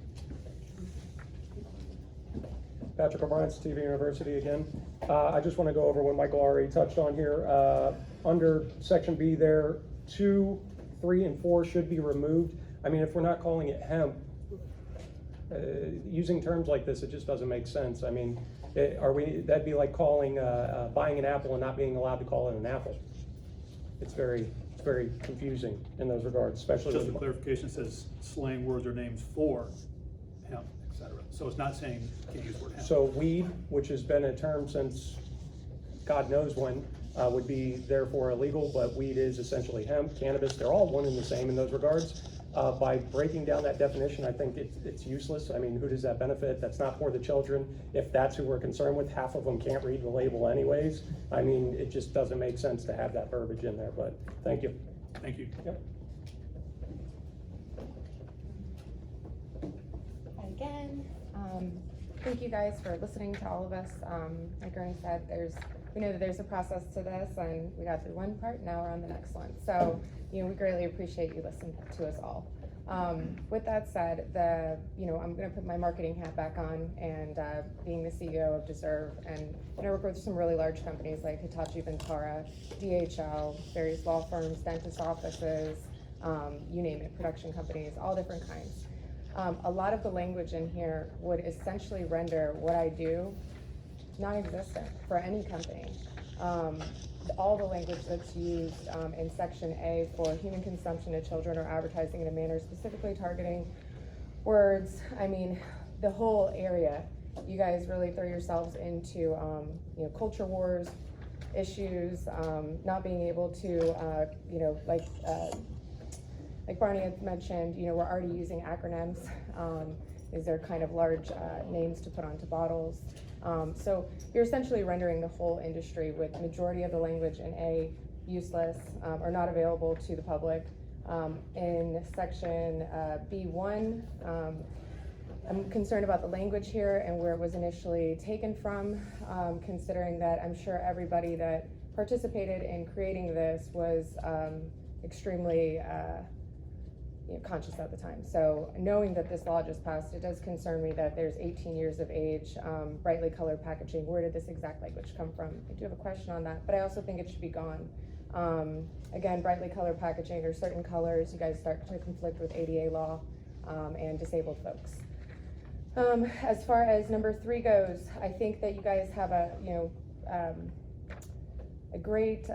Patrick O'Brien, TV University again. I just want to go over what Michael already touched on here. Under section B there, 2, 3, and 4 should be removed. I mean, if we're not calling it hemp, using terms like this, it just doesn't make sense. I mean, that'd be like calling, buying an apple and not being allowed to call it an apple. It's very confusing in those regards, especially Just a clarification, it says slang words or names for hemp, etc. So it's not saying you can't use the word hemp. So weed, which has been a term since God knows when, would be therefore illegal, but weed is essentially hemp, cannabis, they're all one and the same in those regards. By breaking down that definition, I think it's useless. I mean, who does that benefit? That's not for the children. If that's who we're concerned with, half of them can't read the label anyways. I mean, it just doesn't make sense to have that verbiage in there, but thank you. Thank you. Yep. Again, thank you guys for listening to all of us. Like Ernie said, we know that there's a process to this, and we got through one part, now we're on the next one. So, we greatly appreciate you listening to us all. With that said, I'm gonna put my marketing hat back on, and being the CEO of Deserve, and I work with some really large companies like Hitachi Vantara, DHL, various law firms, dentist offices, you name it, production companies, all different kinds. A lot of the language in here would essentially render what I do non-existent for any company. All the language that's used in section A for human consumption of children or advertising in a manner specifically targeting words, I mean, the whole area, you guys really throw yourselves into culture wars issues, not being able to, like Barney had mentioned, we're already using acronyms. Is there kind of large names to put onto bottles? So you're essentially rendering the whole industry with majority of the language in A useless, or not available to the public. In section B1, I'm concerned about the language here and where it was initially taken from, considering that I'm sure everybody that participated in creating this was extremely conscious at the time. So knowing that this law just passed, it does concern me that there's 18 years of age, brightly colored packaging. Where did this exact language come from? I do have a question on that, but I also think it should be gone. Again, brightly colored packaging or certain colors, you guys start to conflict with ADA law and disabled folks. As far as number 3 goes, I think that you guys have a great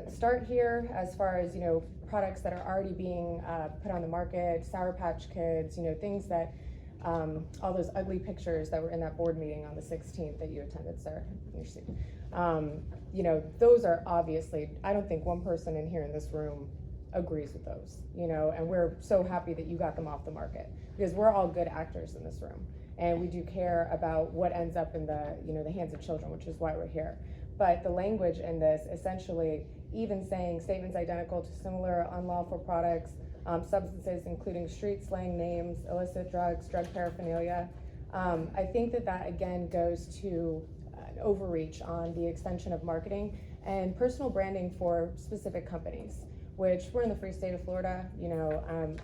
start here as far as products that are already being put on the market, Sour Patch Kids, things that all those ugly pictures that were in that board meeting on the 16th that you attended, sir. Those are obviously, I don't think one person in here in this room agrees with those, and we're so happy that you got them off the market, because we're all good actors in this room, and we do care about what ends up in the the hands of children, which is why we're here. But the language in this, essentially, even saying statements identical to similar unlawful products, substances including street slang names, illicit drugs, drug paraphernalia, I think that again goes to an overreach on the extension of marketing and personal branding for specific companies, which we're in the free state of Florida.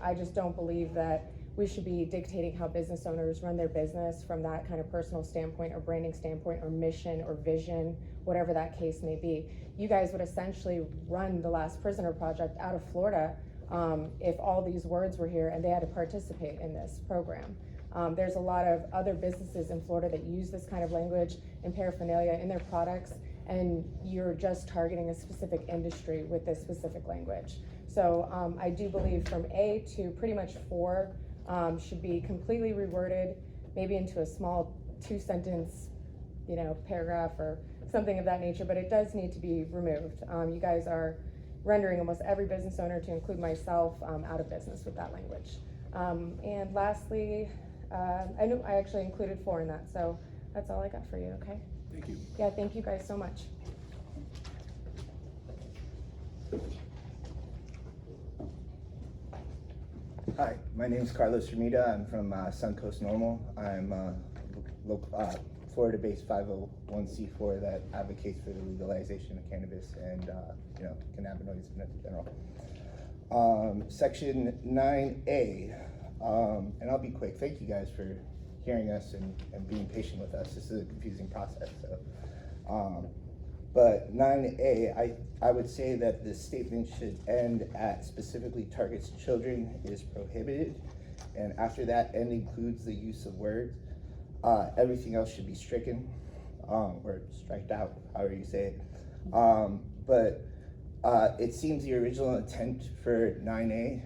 I just don't believe that we should be dictating how business owners run their business from that kind of personal standpoint or branding standpoint or mission or vision, whatever that case may be. You guys would essentially run the Last Prisoner Project out of Florida if all these words were here and they had to participate in this program. There's a lot of other businesses in Florida that use this kind of language and paraphernalia in their products, and you're just targeting a specific industry with this specific language. So I do believe from A to pretty much 4 should be completely reworded, maybe into a small 2-sentence, paragraph or something of that nature, but it does need to be removed. You guys are rendering almost every business owner, to include myself, out of business with that language. And lastly, I knew I actually included 4 in that, so that's all I got for you, okay? Thank you. Yeah, thank you guys so much. Hi, my name is Carlos Ramita. I'm from Suncoast Normal. I'm a Florida-based 501c4 that advocates for the legalization of cannabis and cannabinoids in general. Section 9A, and I'll be quick. Thank you guys for hearing us and being patient with us. This is a confusing process. But 9A, I would say that the statement should end at specifically targets children is prohibited. And after that, end includes the use of words. Everything else should be stricken or striked out, however you say it. But it seems the original intent for 9A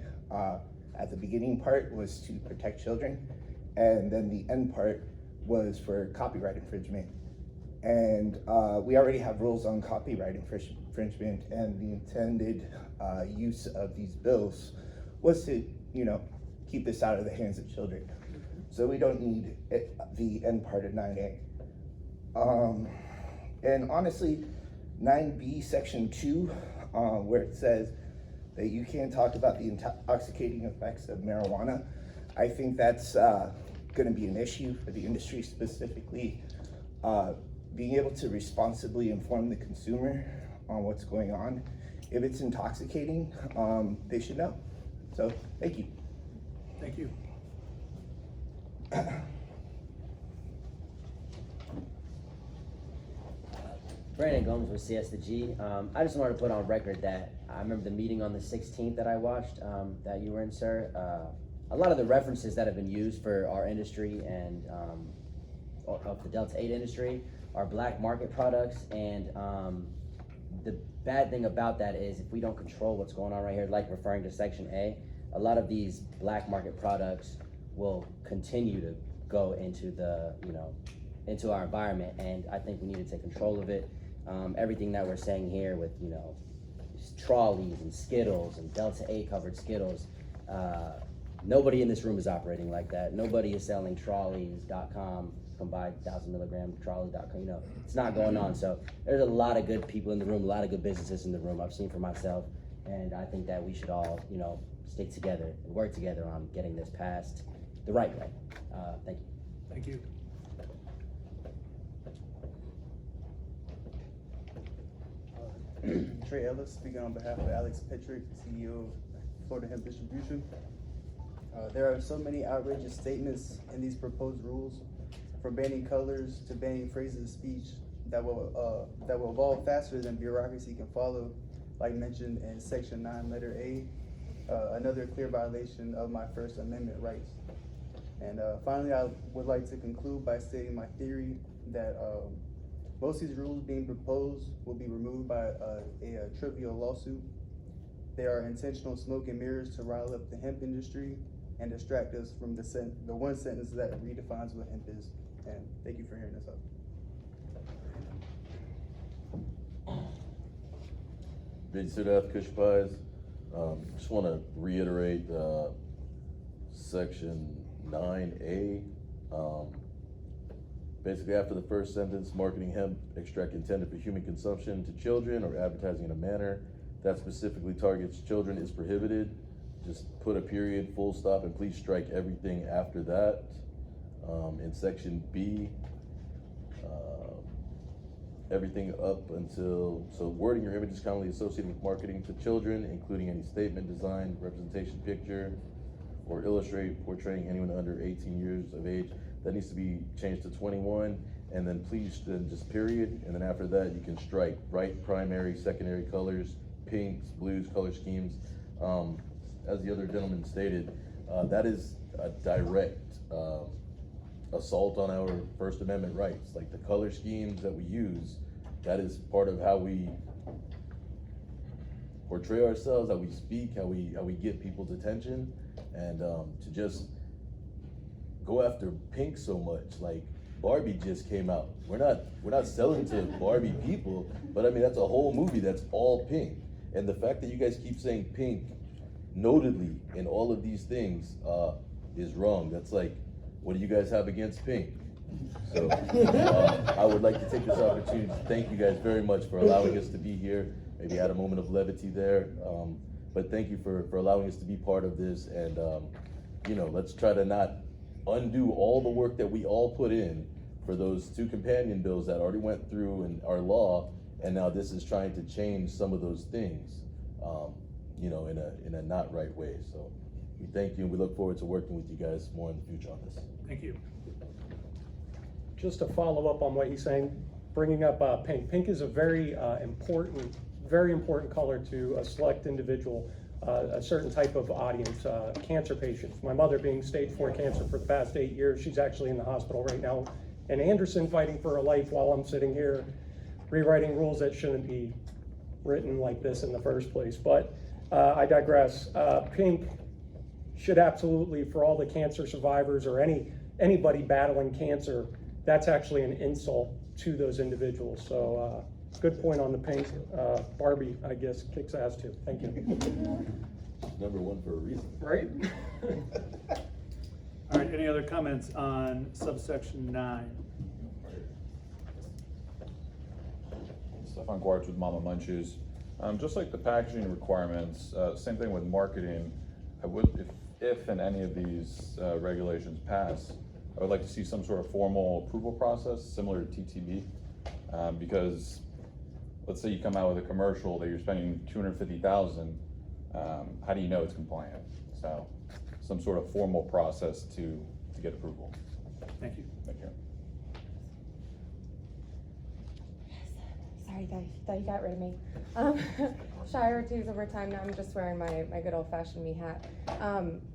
at the beginning part was to protect children. And then the end part was for copyright infringement. And we already have rules on copyright infringement, and the intended use of these bills was to, keep this out of the hands of children. So we don't need the end part of 9A. And honestly, 9B section 2, where it says that you can't talk about the intoxicating effects of marijuana, I think that's gonna be an issue for the industry specifically. Being able to responsibly inform the consumer on what's going on. If it's intoxicating, they should know. So, thank you. Thank you. Brandon Gomes with CS2G. I just wanted to put on record that I remember the meeting on the 16th that I watched, that you were in, sir. A lot of the references that have been used for our industry and of the Delta 8 industry are black market products, and the bad thing about that is if we don't control what's going on right here, like referring to Section A, a lot of these black market products will continue to go into the, into our environment, and I think we need to take control of it. Everything that we're saying here with, Trulieve and Skittles and Delta 8 covered Skittles, nobody in this room is operating like that. Nobody is selling Trolleys.com come buy 1,000 milligram Trolley.com. You know, it's not going on. So there's a lot of good people in the room, a lot of good businesses in the room. I've seen for myself, and I think that we should all, you know, stick together and work together on getting this passed the right way. Thank you. Thank you. Trey Ellis, speaking on behalf of Alex Petrick, CEO of Florida Hemp Distribution. There are so many outrageous statements in these proposed rules, from banning colors to banning phrases of speech that will evolve faster than bureaucracy can follow, like mentioned in Section 9, Letter A, another clear violation of my First Amendment rights. And finally, I would like to conclude by stating my theory that most of these rules being proposed will be removed by a trivial lawsuit. They are intentional smoke and mirrors to rile up the hemp industry and distract us from the one sentence that redefines what hemp is. And thank you for hearing us out. Big Sudath Kush Pies. Just want to reiterate Section 9A. Basically, after the first sentence, marketing hemp extract intended for human consumption to children or advertising in a manner that specifically targets children is prohibited. Just put a period, full stop, and please strike everything after that. In Section B, everything up until, so wording or images commonly associated with marketing to children, including any statement, design, representation, picture, or illustrate portraying anyone under 18 years of age, that needs to be changed to 21, and then please, then just period, and then after that you can strike bright primary, secondary colors, pinks, blues, color schemes. As the other gentleman stated, that is a direct assault on our First Amendment rights. Like the color schemes that we use, that is part of how we portray ourselves, how we speak, how we get people's attention, and to just go after pink so much. Like Barbie just came out. We're not selling to Barbie people, but I mean that's a whole movie that's all pink. And the fact that you guys keep saying pink notedly in all of these things is wrong. That's like, what do you guys have against pink? So I would like to take this opportunity to thank you guys very much for allowing us to be here. Maybe add a moment of levity there, but thank you for allowing us to be part of this. And you know, let's try to not undo all the work that we all put in for those 2 companion bills that already went through in our law, and now this is trying to change some of those things, you know, in a not right way. So we thank you, and we look forward to working with you guys more in the future on this. Thank you. Just to follow up on what he's saying, bringing up pink. Pink is a very important color to a select individual, a certain type of audience, cancer patients. My mother being stage 4 cancer for the past 8 years, she's actually in the hospital right now. And Anderson fighting for her life while I'm sitting here rewriting rules that shouldn't be written like this in the first place. But I digress. Pink should absolutely, for all the cancer survivors or anybody battling cancer, that's actually an insult to those individuals. So good point on the pink. Barbie, I guess, kicks ass too. Thank you. #1 for a reason. Right? All right, any other comments on subsection 9? Stefan Quartz with Mama Munchies. Just like the packaging requirements, same thing with marketing. I would, if and any of these regulations pass, I would like to see some sort of formal approval process similar to TTB, because let's say you come out with a commercial that you're spending $250,000. How do you know it's compliant? So some sort of formal process to get approval. Thank you. Thank you. Sorry, thought you got rid of me. Shy Ortiz over time. Now I'm just wearing my good old-fashioned me hat.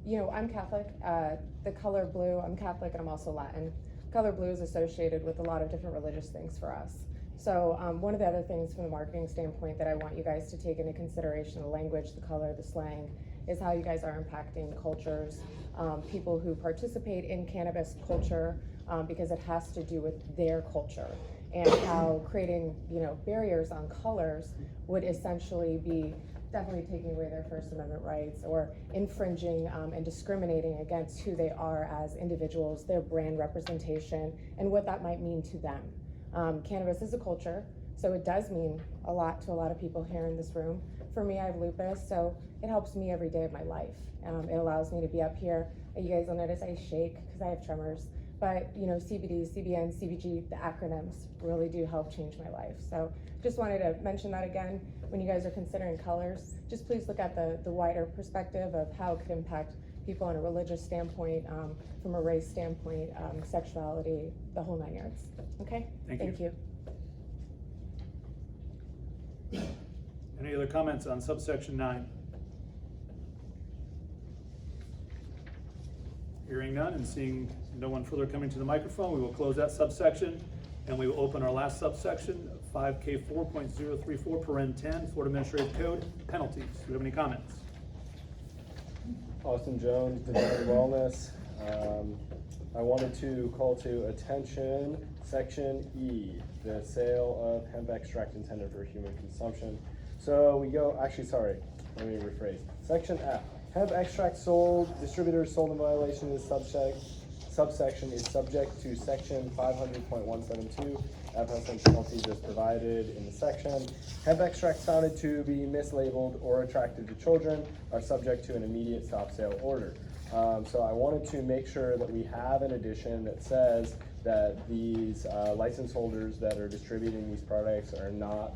You know, I'm Catholic. The color blue, I'm Catholic and I'm also Latin. Color blue is associated with a lot of different religious things for us. So one of the other things from the marketing standpoint that I want you guys to take into consideration, the language, the color, the slang, is how you guys are impacting cultures, people who participate in cannabis culture, because it has to do with their culture, and how creating, you know, barriers on colors would essentially be definitely taking away their First Amendment rights or infringing and discriminating against who they are as individuals, their brand representation, and what that might mean to them. Cannabis is a culture, so it does mean a lot to a lot of people here in this room. For me, I have lupus, so it helps me every day of my life. It allows me to be up here. You guys will notice I shake because I have tremors. But you know, CBD, CBN, CBG, the acronyms really do help change my life. So just wanted to mention that again. When you guys are considering colors, just please look at the wider perspective of how it could impact people on a religious standpoint, from a race standpoint, sexuality, the whole 9 yards. Okay? Thank you. you. Any other comments on subsection 9? Hearing none and seeing no one further coming to the microphone, we will close that subsection and we will open our last subsection, 5K4.034, paren 10, Florida Administrative Code, penalties. Do you have any comments? Austin Jones, Divine Wellness. I wanted to call to attention Section E, the sale of hemp extract intended for human consumption. So we go, actually, sorry, let me rephrase. Section F, hemp extract sold, distributors sold in violation of this subsection is subject to Section 500.172. FSM penalties as provided in the section. Hemp extracts found to be mislabeled or attractive to children are subject to an immediate stop sale order. So I wanted to make sure that we have an addition that says that these license holders that are distributing these products are not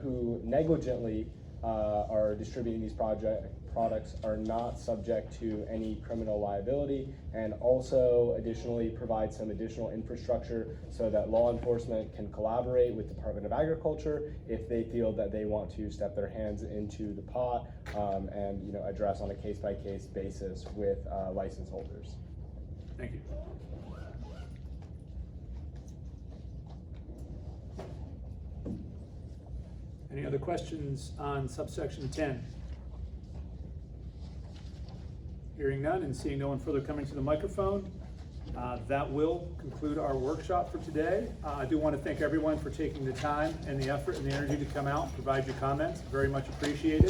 who negligently are distributing these products are not subject to any criminal liability, and also additionally provide some additional infrastructure so that law enforcement can collaborate with the Department of Agriculture if they feel that they want to step their hands into the pot and address on a case-by-case basis with license holders. Thank you. Any other questions on subsection 10? Hearing none and seeing no one further coming to the microphone, that will conclude our workshop for today. I do want to thank everyone for taking the time and the effort and the energy to come out and provide your comments. Very much appreciated.